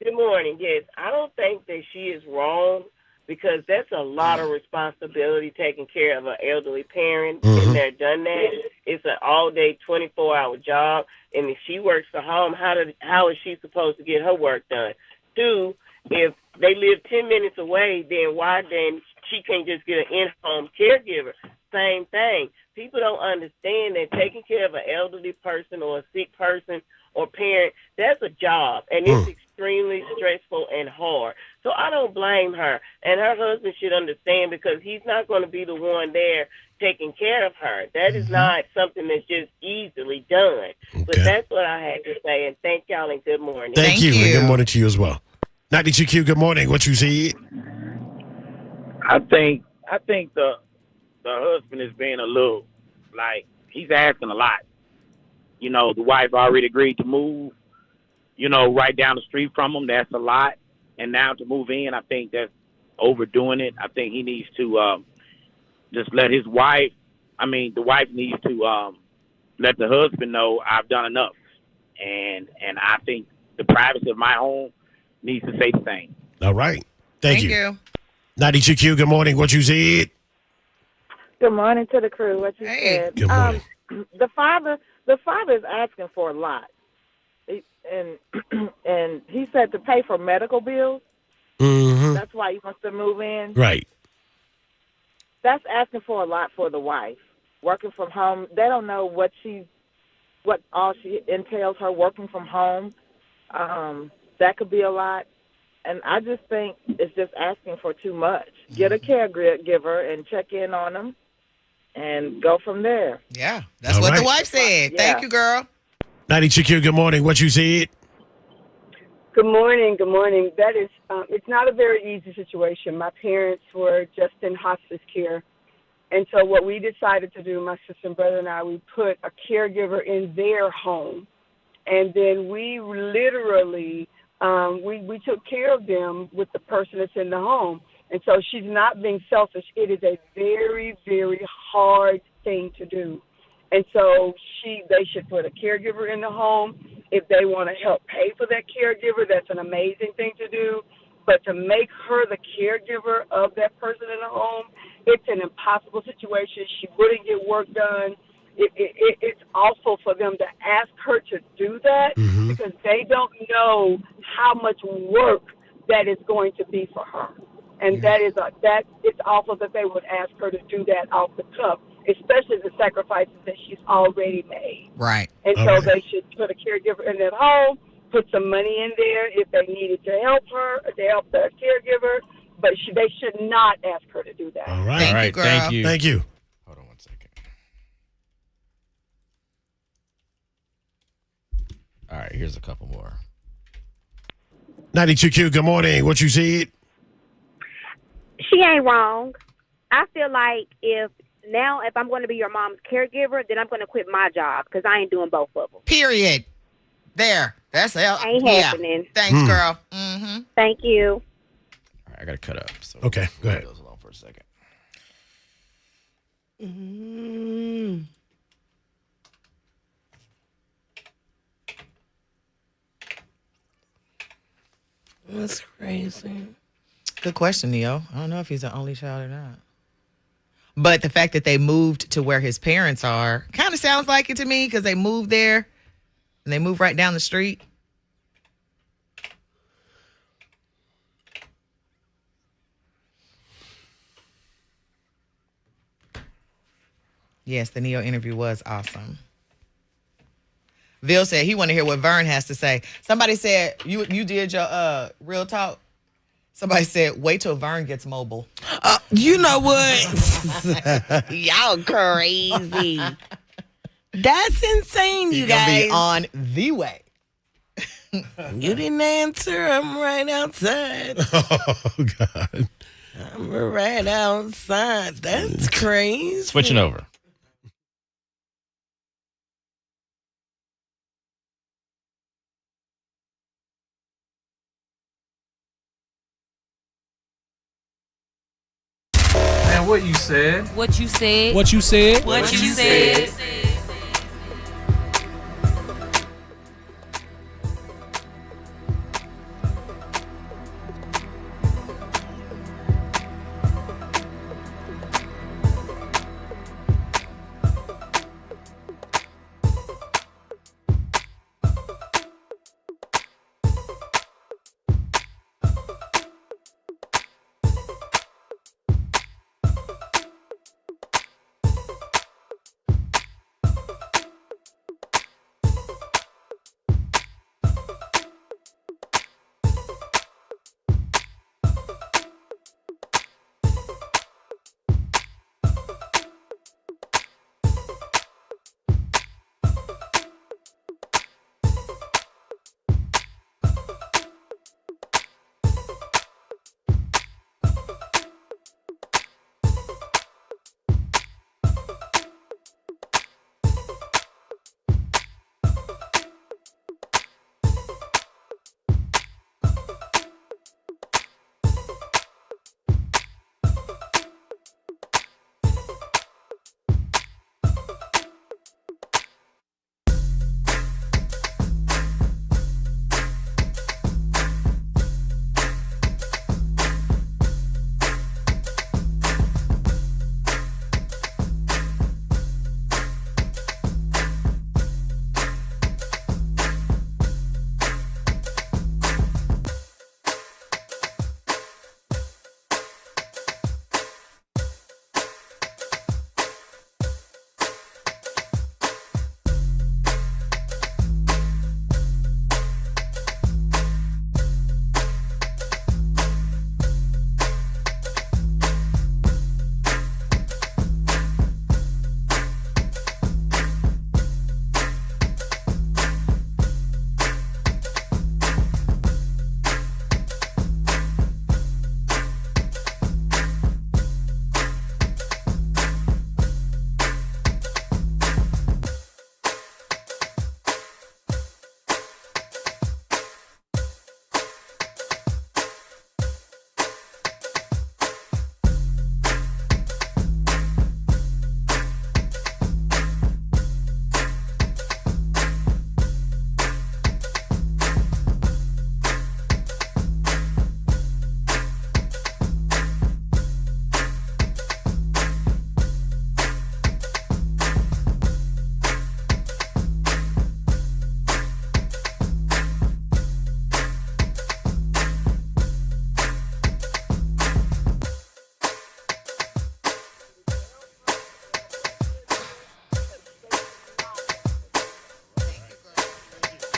Good morning. Yes, I don't think that she is wrong because that's a lot of responsibility taking care of an elderly parent. Been there, done that. It's an all-day, 24-hour job, and if she works from home, how is she supposed to get her work done? Two, if they live 10 minutes away, then why then she can't just get an in-home caregiver? Same thing. People don't understand that taking care of an elderly person or a sick person or parent, that's a job, and it's extremely stressful and hard. So I don't blame her, and her husband should understand because he's not going to be the one there taking care of her. That is not something that's just easily done. Okay. But that's what I had to say, and thank y'all, and good morning. Thank you. And good morning to you as well. 92Q, good morning. What you see? I think the husband is being a little, he's asking a lot. The wife already agreed to move, right down the street from him. That's a lot. And now to move in, I think that's overdoing it. I think he needs to just let his wife, the wife needs to let the husband know I've done enough. And I think the privacy of my home needs to say the same. All right. Thank you. 92Q, good morning. What you said? Good morning to the crew. What you said? Good morning. The father is asking for a lot, and he said to pay for medical bills. That's why he wants to move in. Right. That's asking for a lot for the wife working from home. They don't know what all she entails. Her working from home, that could be a lot. And I just think it's just asking for too much. Get a caregiver and check in on them and go from there. Yeah, that's what the wife said. Yeah. Thank you, girl. 92Q, good morning. What you said? Good morning. Good morning. That is, it's not a very easy situation. My parents were just in hospice care. And so what we decided to do, my sister and brother and I, we put a caregiver in their home. And then we literally, we took care of them with the person that's in the home. And so she's not being selfish. It is a very, very hard thing to do. And so they should put a caregiver in the home. If they want to help pay for that caregiver, that's an amazing thing to do. But to make her the caregiver of that person in the home, it's an impossible situation. She wouldn't get work done. It's awful for them to ask her to do that because they don't know how much work that is going to be for her. And it's awful that they would ask her to do that off the cuff, especially the sacrifices that she's already made. Right. And so they should put a caregiver in that home, put some money in there if they needed to help her, to help the caregiver, but they should not ask her to do that. All right. Thank you, girl. Thank you. Thank you. Hold on one second. All right, here's a couple more. 92Q, good morning. What you said? She ain't wrong. I feel like if I'm going to be your mom's caregiver, then I'm going to quit my job because I ain't doing both of them. Period. There. That's ain't happening. Thanks, girl. Mm-hmm. Thank you. All right, I got to cut up. So Okay, go ahead. Goes along for a second. That's crazy. Good question, Neo. I don't know if he's the only child or not. But the fact that they moved to where his parents are kind of sounds like it to me because they moved there and they moved right down the street. Yes, the Neo interview was awesome. Vil said he want to hear what Vern has to say. Somebody said, you did your real talk. Somebody said, wait till Vern gets mobile. You know what? Y'all crazy. That's insane, you He's gonna guys. be on the way. You didn't answer. I'm right outside. Oh, God. I'm right outside. That's crazy. Switching over. Man, what you said? What you said? What you said? What you said?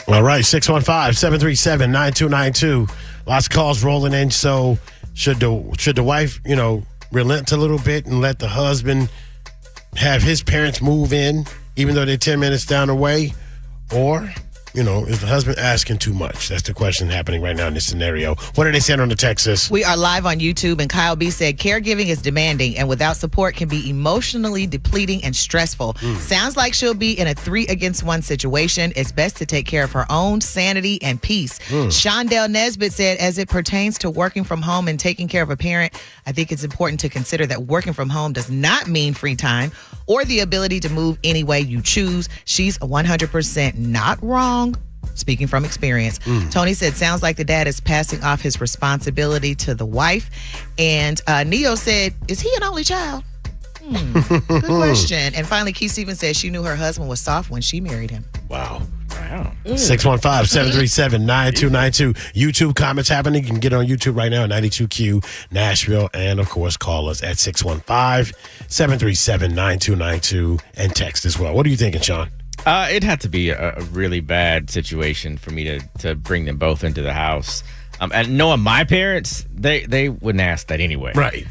All right, 615-737-9292. Lots of calls rolling in. So should the wife, relent a little bit and let the husband have his parents move in, even though they're 10 minutes down the way? Or, is the husband asking too much? That's the question happening right now in this scenario. What are they saying on the Texas? We are live on YouTube, and Kyle B said, caregiving is demanding and without support can be emotionally depleting and stressful. Sounds like she'll be in a 3-against-1 situation. It's best to take care of her own sanity and peace. Shondell Nesbitt said, as it pertains to working from home and taking care of a parent, I think it's important to consider that working from home does not mean free time or the ability to move any way you choose. She's 100% not wrong. Speaking from experience. Tony said, sounds like the dad is passing off his responsibility to the wife. And Neo said, is he an only child? Good question. And finally, Keith Stevens said she knew her husband was soft when she married him. Wow. 615-737-9292. YouTube comments happening. You can get on YouTube right now at 92Q Nashville. And, of course, call us at 615-737-9292 and text as well. What are you thinking, Sean? It'd have to be a really bad situation for me to bring them both into the house. And knowing my parents, they wouldn't ask that anyway. Right.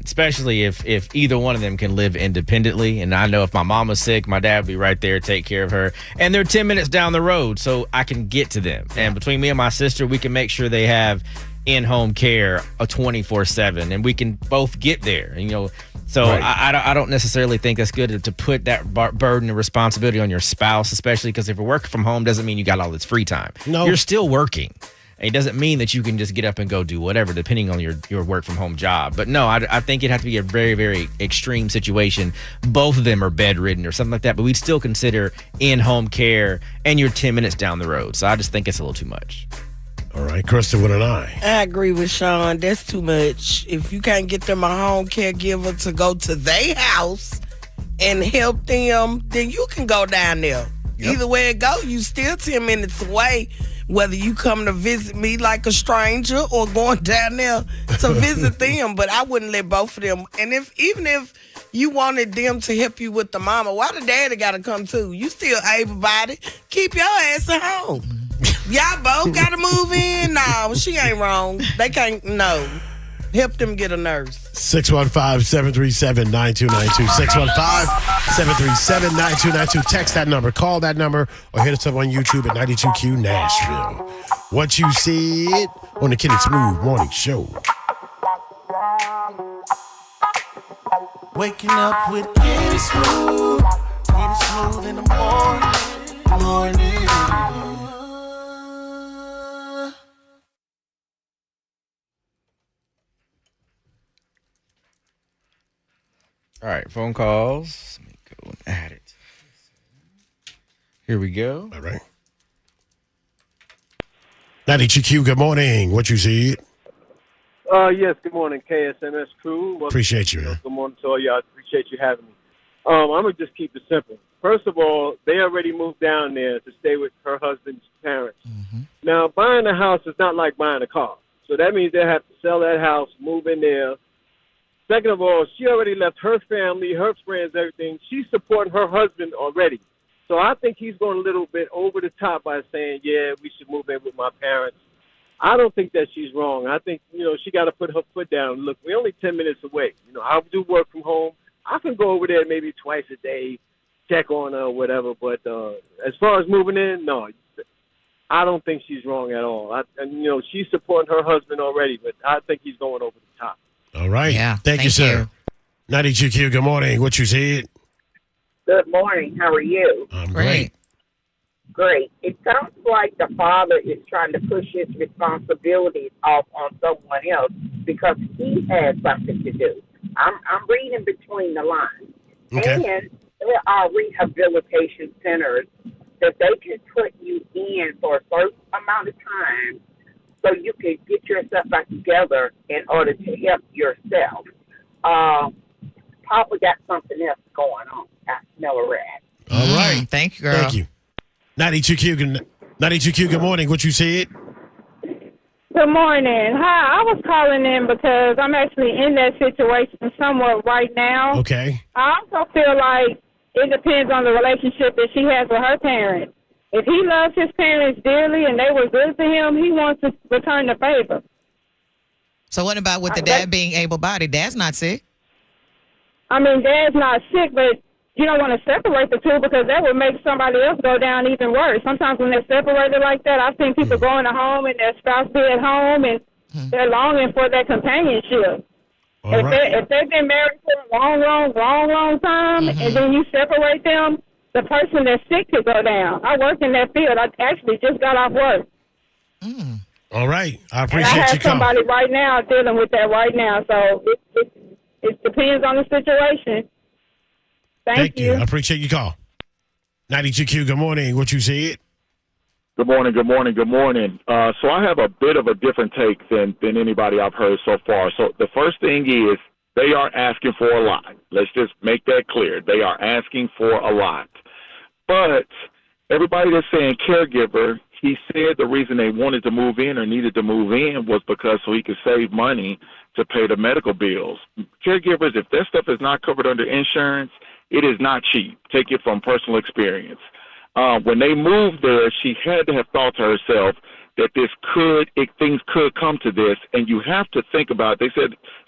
Especially if either one of them can live independently. And I know if my mom was sick, my dad would be right there, take care of her. And they're 10 minutes down the road, so I can get to them. And between me and my sister, we can make sure they have in-home care a 24/7, and we can both get there. So right. I don't necessarily think that's good to put that burden and responsibility on your spouse, especially because if you're working from home, doesn't mean you got all this free time. No. You're still working. It doesn't mean that you can just get up and go do whatever, depending on your work from home job. But no, I think it'd have to be a very, very extreme situation. Both of them are bedridden or something like that, but we'd still consider in-home care, and you're 10 minutes down the road. So I just think it's a little too much. All right, Kristen with an eye. I agree with Sean. That's too much. If you can't get them a home caregiver to go to their house and help them, then you can go down there. Yep. Either way it go, you still 10 minutes away. Whether you come to visit me like a stranger or going down there to visit them, but I wouldn't let both of them. And even if you wanted them to help you with the mama, why the daddy got to come too? You still able-bodied. Keep your ass at home. Y'all both got to move in. No, she ain't wrong. They can't. No. Help them get a nurse. 615-737-9292. 615-737-9292. Text that number, call that number, or hit us up on YouTube at 92Q Nashville. What you said on the Kenny Smooth Morning Show. Waking up with Kenny Smooth in the morning. All right, phone calls. Let me go and add it. Here we go. All right. 92Q, good morning. What you see? Yes, good morning, KSMS crew. Appreciate you, man. Good morning to all y'all. Appreciate you having me. I'm going to just keep it simple. First of all, they already moved down there to stay with her husband's parents. Now, buying a house is not like buying a car. So that means they have to sell that house, move in there. Second of all, she already left her family, her friends, everything. She's supporting her husband already. So I think he's going a little bit over the top by saying, yeah, we should move in with my parents. I don't think that she's wrong. I think, she got to put her foot down. Look, we're only 10 minutes away. I do work from home. I can go over there maybe twice a day, check on her or whatever. But as far as moving in, no, I don't think she's wrong at all. She's supporting her husband already, but I think he's going over the top. All right. Yeah. Thank you, sir. 92Q, good morning. What you said? Good morning. How are you? I'm great. Great. It sounds like the father is trying to push his responsibilities off on someone else because he has something to do. I'm reading between the lines. Okay. And there are rehabilitation centers that they can put you in for a certain amount of time so you can get yourself back together in order to help yourself. Papa got something else going on. I smell a rat. All right. Thank you, girl. Thank you. 92Q, good morning. What you said? Good morning. Hi, I was calling in because I'm actually in that situation somewhat right now. Okay. I also feel like it depends on the relationship that she has with her parents. If he loves his parents dearly and they were good to him, he wants to return the favor. So what about with the dad being able-bodied? Dad's not sick. I mean, Dad's not sick, but you don't want to separate the two because that would make somebody else go down even worse. Sometimes when they're separated like that, I've seen people go in the home and their spouse be at home and they're longing for their companionship. If they've been married for a long time, and then you separate them, the person that's sick could go down. I work in that field. I actually just got off work. All right. I appreciate and I your have call. somebody right now dealing with that right now. So it depends on the situation. Thank you. I appreciate your call. 92Q, good morning. What you said? Good morning, good morning, good morning. So I have a bit of a different take than anybody I've heard so far. So the first thing is they are asking for a lot. Let's just make that clear. They are asking for a lot. But everybody that's saying caregiver, he said the reason they wanted to move in or needed to move in was because so he could save money to pay the medical bills. Caregivers, if that stuff is not covered under insurance, it is not cheap. Take it from personal experience. When they moved there, she had to have thought to herself that things could come to this, and you have to think about it.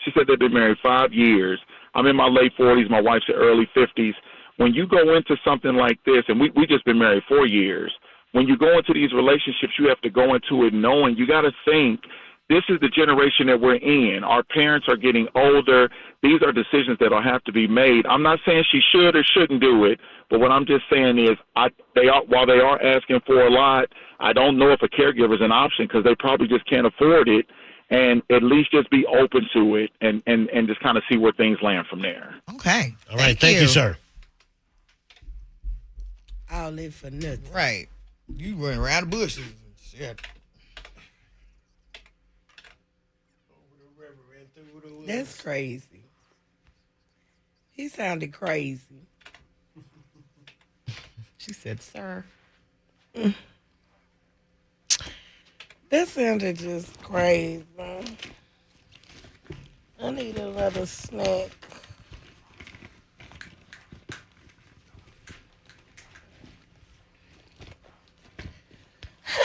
She said they've been married 5 years. I'm in my late 40s. My wife's in early 50s. When you go into something like this, and we just been married 4 years, when you go into these relationships, you have to go into it knowing you got to think this is the generation that we're in. Our parents are getting older. These are decisions that will have to be made. I'm not saying she should or shouldn't do it, but what I'm just saying is while they are asking for a lot, I don't know if a caregiver is an option because they probably just can't afford it, and at least just be open to it and just kind of see where things land from there. Okay. All right. Thank you, sir. I'll live for nothing. Right. You run around the bushes. Shit. That's crazy. He sounded crazy. She said, sir. That sounded just crazy. I need another snack.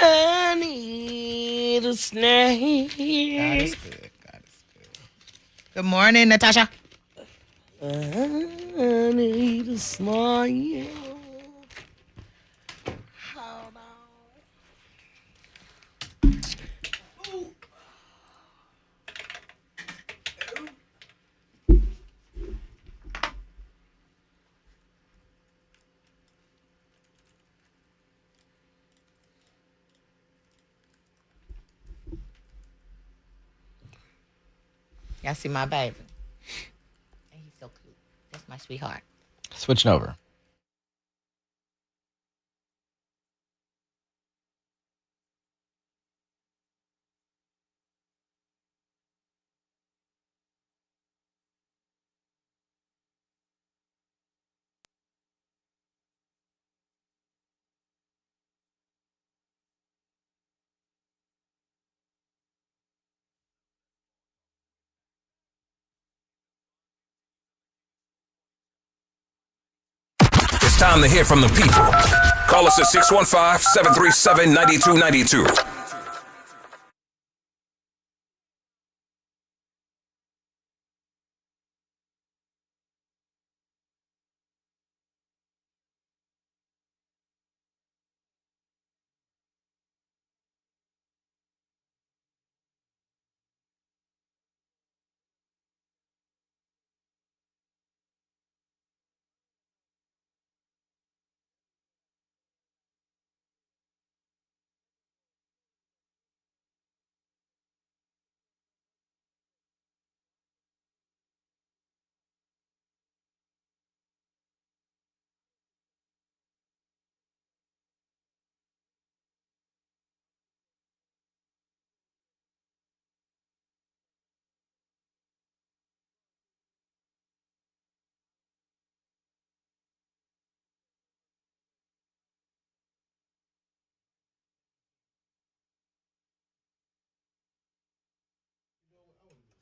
I need a snack. God is good. Good morning, Natasha. I need a snack. Y'all see my baby. And he's so cute. That's my sweetheart. Switching over. It's time to hear from the people. Call us at 615-737-9292.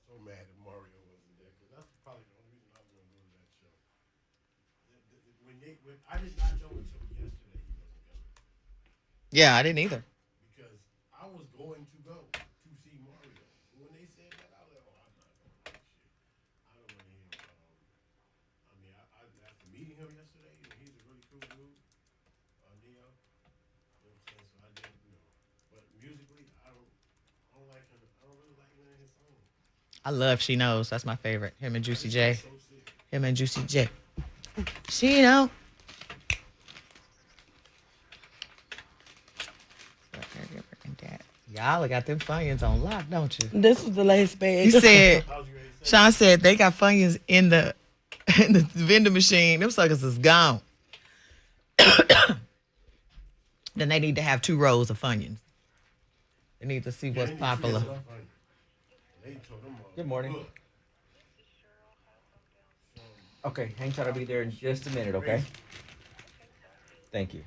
So mad that Mario wasn't there because that's probably the only reason I was going to go to that show. I did not know until yesterday he wasn't coming. Yeah, I didn't either. because I was going to go to see Mario. When they said that, I was like, oh, I'm not going to that shit. I don't want to hear. I mean, after meeting him yesterday, he's a really cool dude, Neo. You know what I'm saying? So I did, but musically, I don't like him. I don't really like none of his songs. I love She Knows. That's my favorite. Him and Juicy J. Him and Juicy J. She know. Y'all got them Funyuns on lock, don't you? This was the last bag. He said, Sean said they got Funyuns in the vending machine. Them suckers is gone. Then they need to have 2 rows of Funyuns. They need to see what's popular. Good morning. Okay, hang tight. I'll be there in just a minute, okay? Thank you.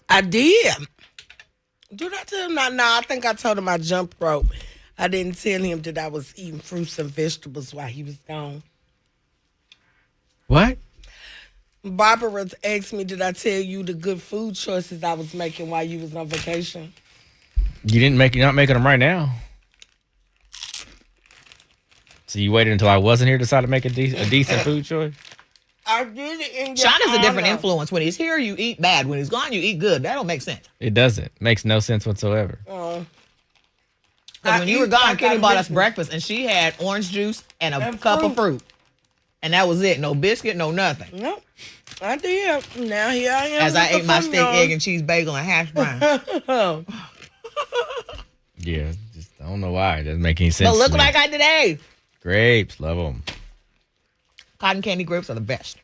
I did. Did I tell him? No, I think I told him I jumped rope. I didn't tell him that I was eating fruits and vegetables while he was gone. What? Barbara asked me, did I tell you the good food choices I was making while you was on vacation? You're not making them right now. So you waited until I wasn't here to decide to make a decent food choice? I did it in your Sean is a different honor. influence. When he's here, you eat bad. When he's gone, you eat good. That don't make sense. It doesn't. Makes no sense whatsoever. Because when you were gone, Kenny bought us breakfast, and she had orange juice and a cup of fruit. And that was it. No biscuit, no nothing. Nope. I did. Now here I am. As I with ate the my Funyuns. steak, egg, and cheese bagel and hash brown. Yeah, just I don't know why. It doesn't make any sense. But look to what me. I got today. Grapes, love them. Cotton candy grapes are the best.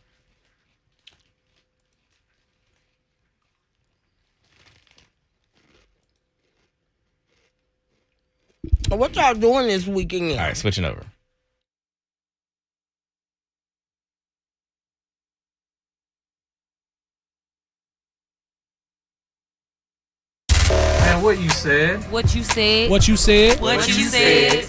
What y'all doing this weekend? All right, switching over. Man, what you said? What you said? What you said? What you said?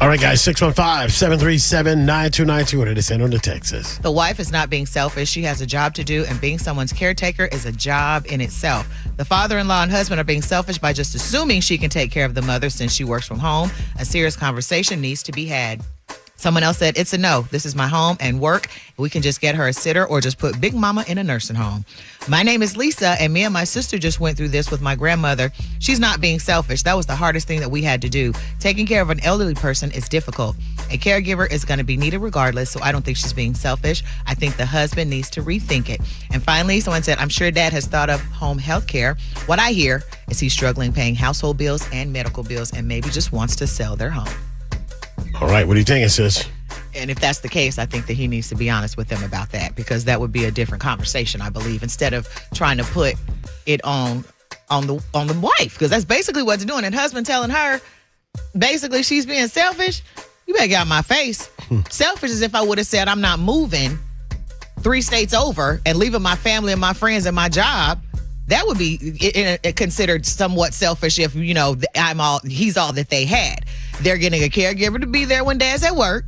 All right, guys, 615-737-9292. What did it send on to Texas? The wife is not being selfish. She has a job to do, and being someone's caretaker is a job in itself. The father-in-law and husband are being selfish by just assuming she can take care of the mother since she works from home. A serious conversation needs to be had. Someone else said, it's a no. This is my home and work. We can just get her a sitter or just put Big Mama in a nursing home. My name is Lisa, and me and my sister just went through this with my grandmother. She's not being selfish. That was the hardest thing that we had to do. Taking care of an elderly person is difficult. A caregiver is going to be needed regardless, so I don't think she's being selfish. I think the husband needs to rethink it. And finally, someone said, I'm sure Dad has thought of home health care. What I hear is he's struggling paying household bills and medical bills and maybe just wants to sell their home. All right, what are you thinking, sis? And if that's the case, I think that he needs to be honest with them about that, because that would be a different conversation, I believe, instead of trying to put it on the wife, because that's basically what it's doing. And husband telling her, basically, she's being selfish. You better get out of my face. Selfish as if I would have said I'm not moving 3 states over and leaving my family and my friends and my job. That would be considered somewhat selfish if, he's all that they had. They're getting a caregiver to be there when Dad's at work,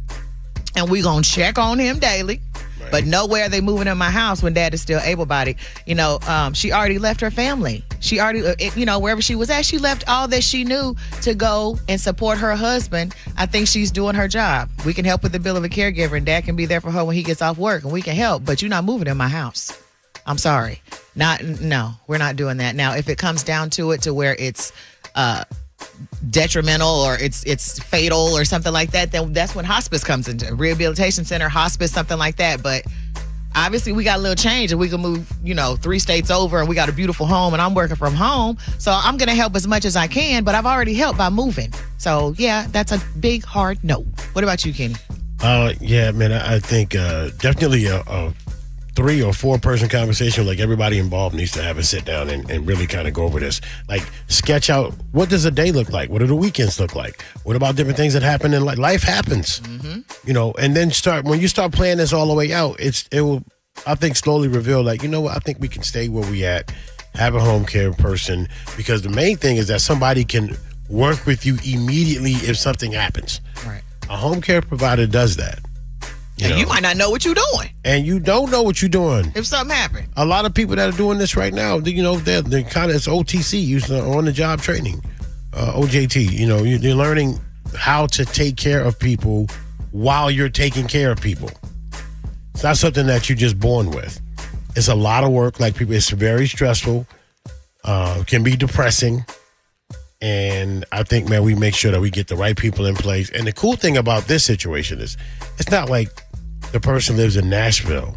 and we going to check on him daily. Right. But nowhere are they moving in my house when Dad is still able-bodied. She already left her family. She already, wherever she was at, she left all that she knew to go and support her husband. I think she's doing her job. We can help with the bill of a caregiver, and Dad can be there for her when he gets off work, and we can help. But you're not moving in my house. I'm sorry. No, we're not doing that. Now, if it comes down to it to where it's detrimental or it's fatal or something like that, then that's when hospice comes into rehabilitation center, hospice, something like that. But obviously we got a little change and we can move, 3 states over, and we got a beautiful home, and I'm working from home. So I'm going to help as much as I can, but I've already helped by moving. So yeah, that's a big, hard no. What about you, Kenny? Yeah, man, I think definitely a 3 or 4 person conversation. Like, everybody involved needs to have a sit down and really kind of go over this. Like, sketch out, what does a day look like? What do the weekends look like? What about different things that happen in life? Life happens, and then when you start playing this all the way out, it will, I think, slowly reveal, like, I think we can stay where we at, have a home care person, because the main thing is that somebody can work with you immediately if something happens. Right. A home care provider does that. You might not know what you're doing. And you don't know what you're doing. If something happened. A lot of people that are doing this right now, they're kind of, it's OTC, used on the job training, OJT. You're learning how to take care of people while you're taking care of people. It's not something that you're just born with. It's a lot of work. It's very stressful, can be depressing. And I think, man, we make sure that we get the right people in place. And the cool thing about this situation is it's not like the person lives in Nashville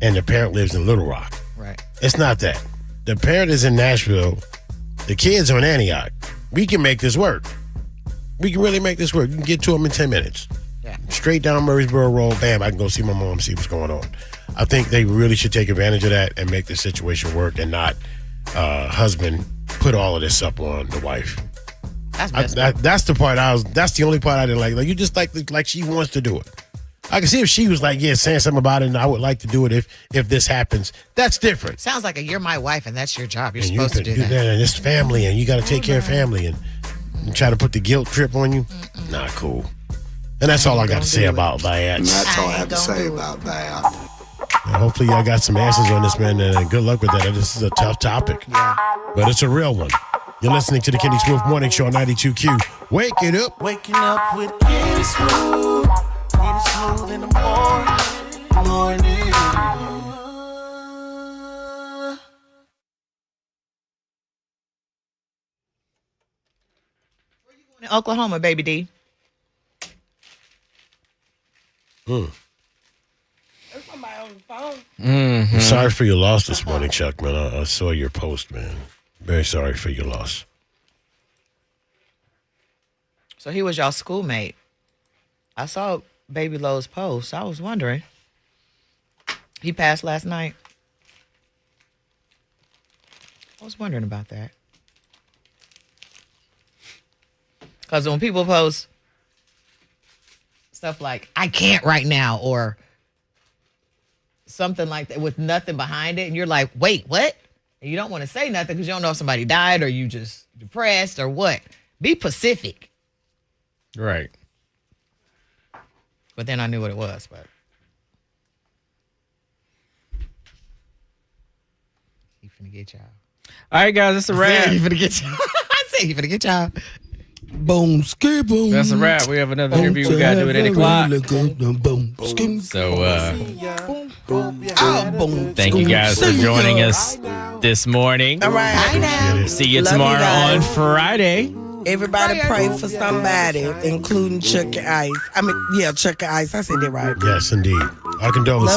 and the parent lives in Little Rock. Right. It's not that. The parent is in Nashville. The kids are in Antioch. We can make this work. We can really make this work. You can get to them in 10 minutes. Yeah. Straight down Murrysboro Road. Bam, I can go see my mom, see what's going on. I think they really should take advantage of that and make the situation work, and not husband put all of this up on the wife. That's the part that's the only part I didn't like. Like, you just like she wants to do it. I can see if she was saying something about it, and I would like to do it if this happens. That's different. Sounds like you're my wife and that's your job. You're supposed to do that. And it's family, and you got to take care of family, and try to put the guilt trip on you. Not cool. And that's all I got to say about that. And that's all I have to say about that. And hopefully y'all got some answers on this, man, and good luck with that. This is a tough topic. Yeah. But it's a real one. You're listening to the Kenny Smooth Morning Show on 92Q. Wake it up. Waking up with Kenny Smooth. Kenny Smooth in the morning. In Oklahoma, baby D. There's somebody on the phone. I'm sorry for your loss this morning, Chuck, man. I saw your post, man. Very sorry for your loss. So he was y'all schoolmate. I saw Baby Lowe's post. I was wondering. He passed last night. I was wondering about that. Because when people post stuff like, I can't right now, or something like that with nothing behind it, and you're like, wait, what? And you don't want to say nothing because you don't know if somebody died or you just depressed or what. Be Pacific. Right. But then I knew what it was. But he finna get y'all. All right, guys, that's a wrap. He finna get y'all. I said he finna get y'all. Boom, skip, boom. That's a wrap. We have another interview we got to do at 8 o'clock. So, thank you guys for joining us this morning. All right. Bye now. See you Love tomorrow you guys. on Friday. Everybody pray for somebody, including Chuck E. Ice. Chuck E. Ice. I said that right. Yes, indeed. Our condolences.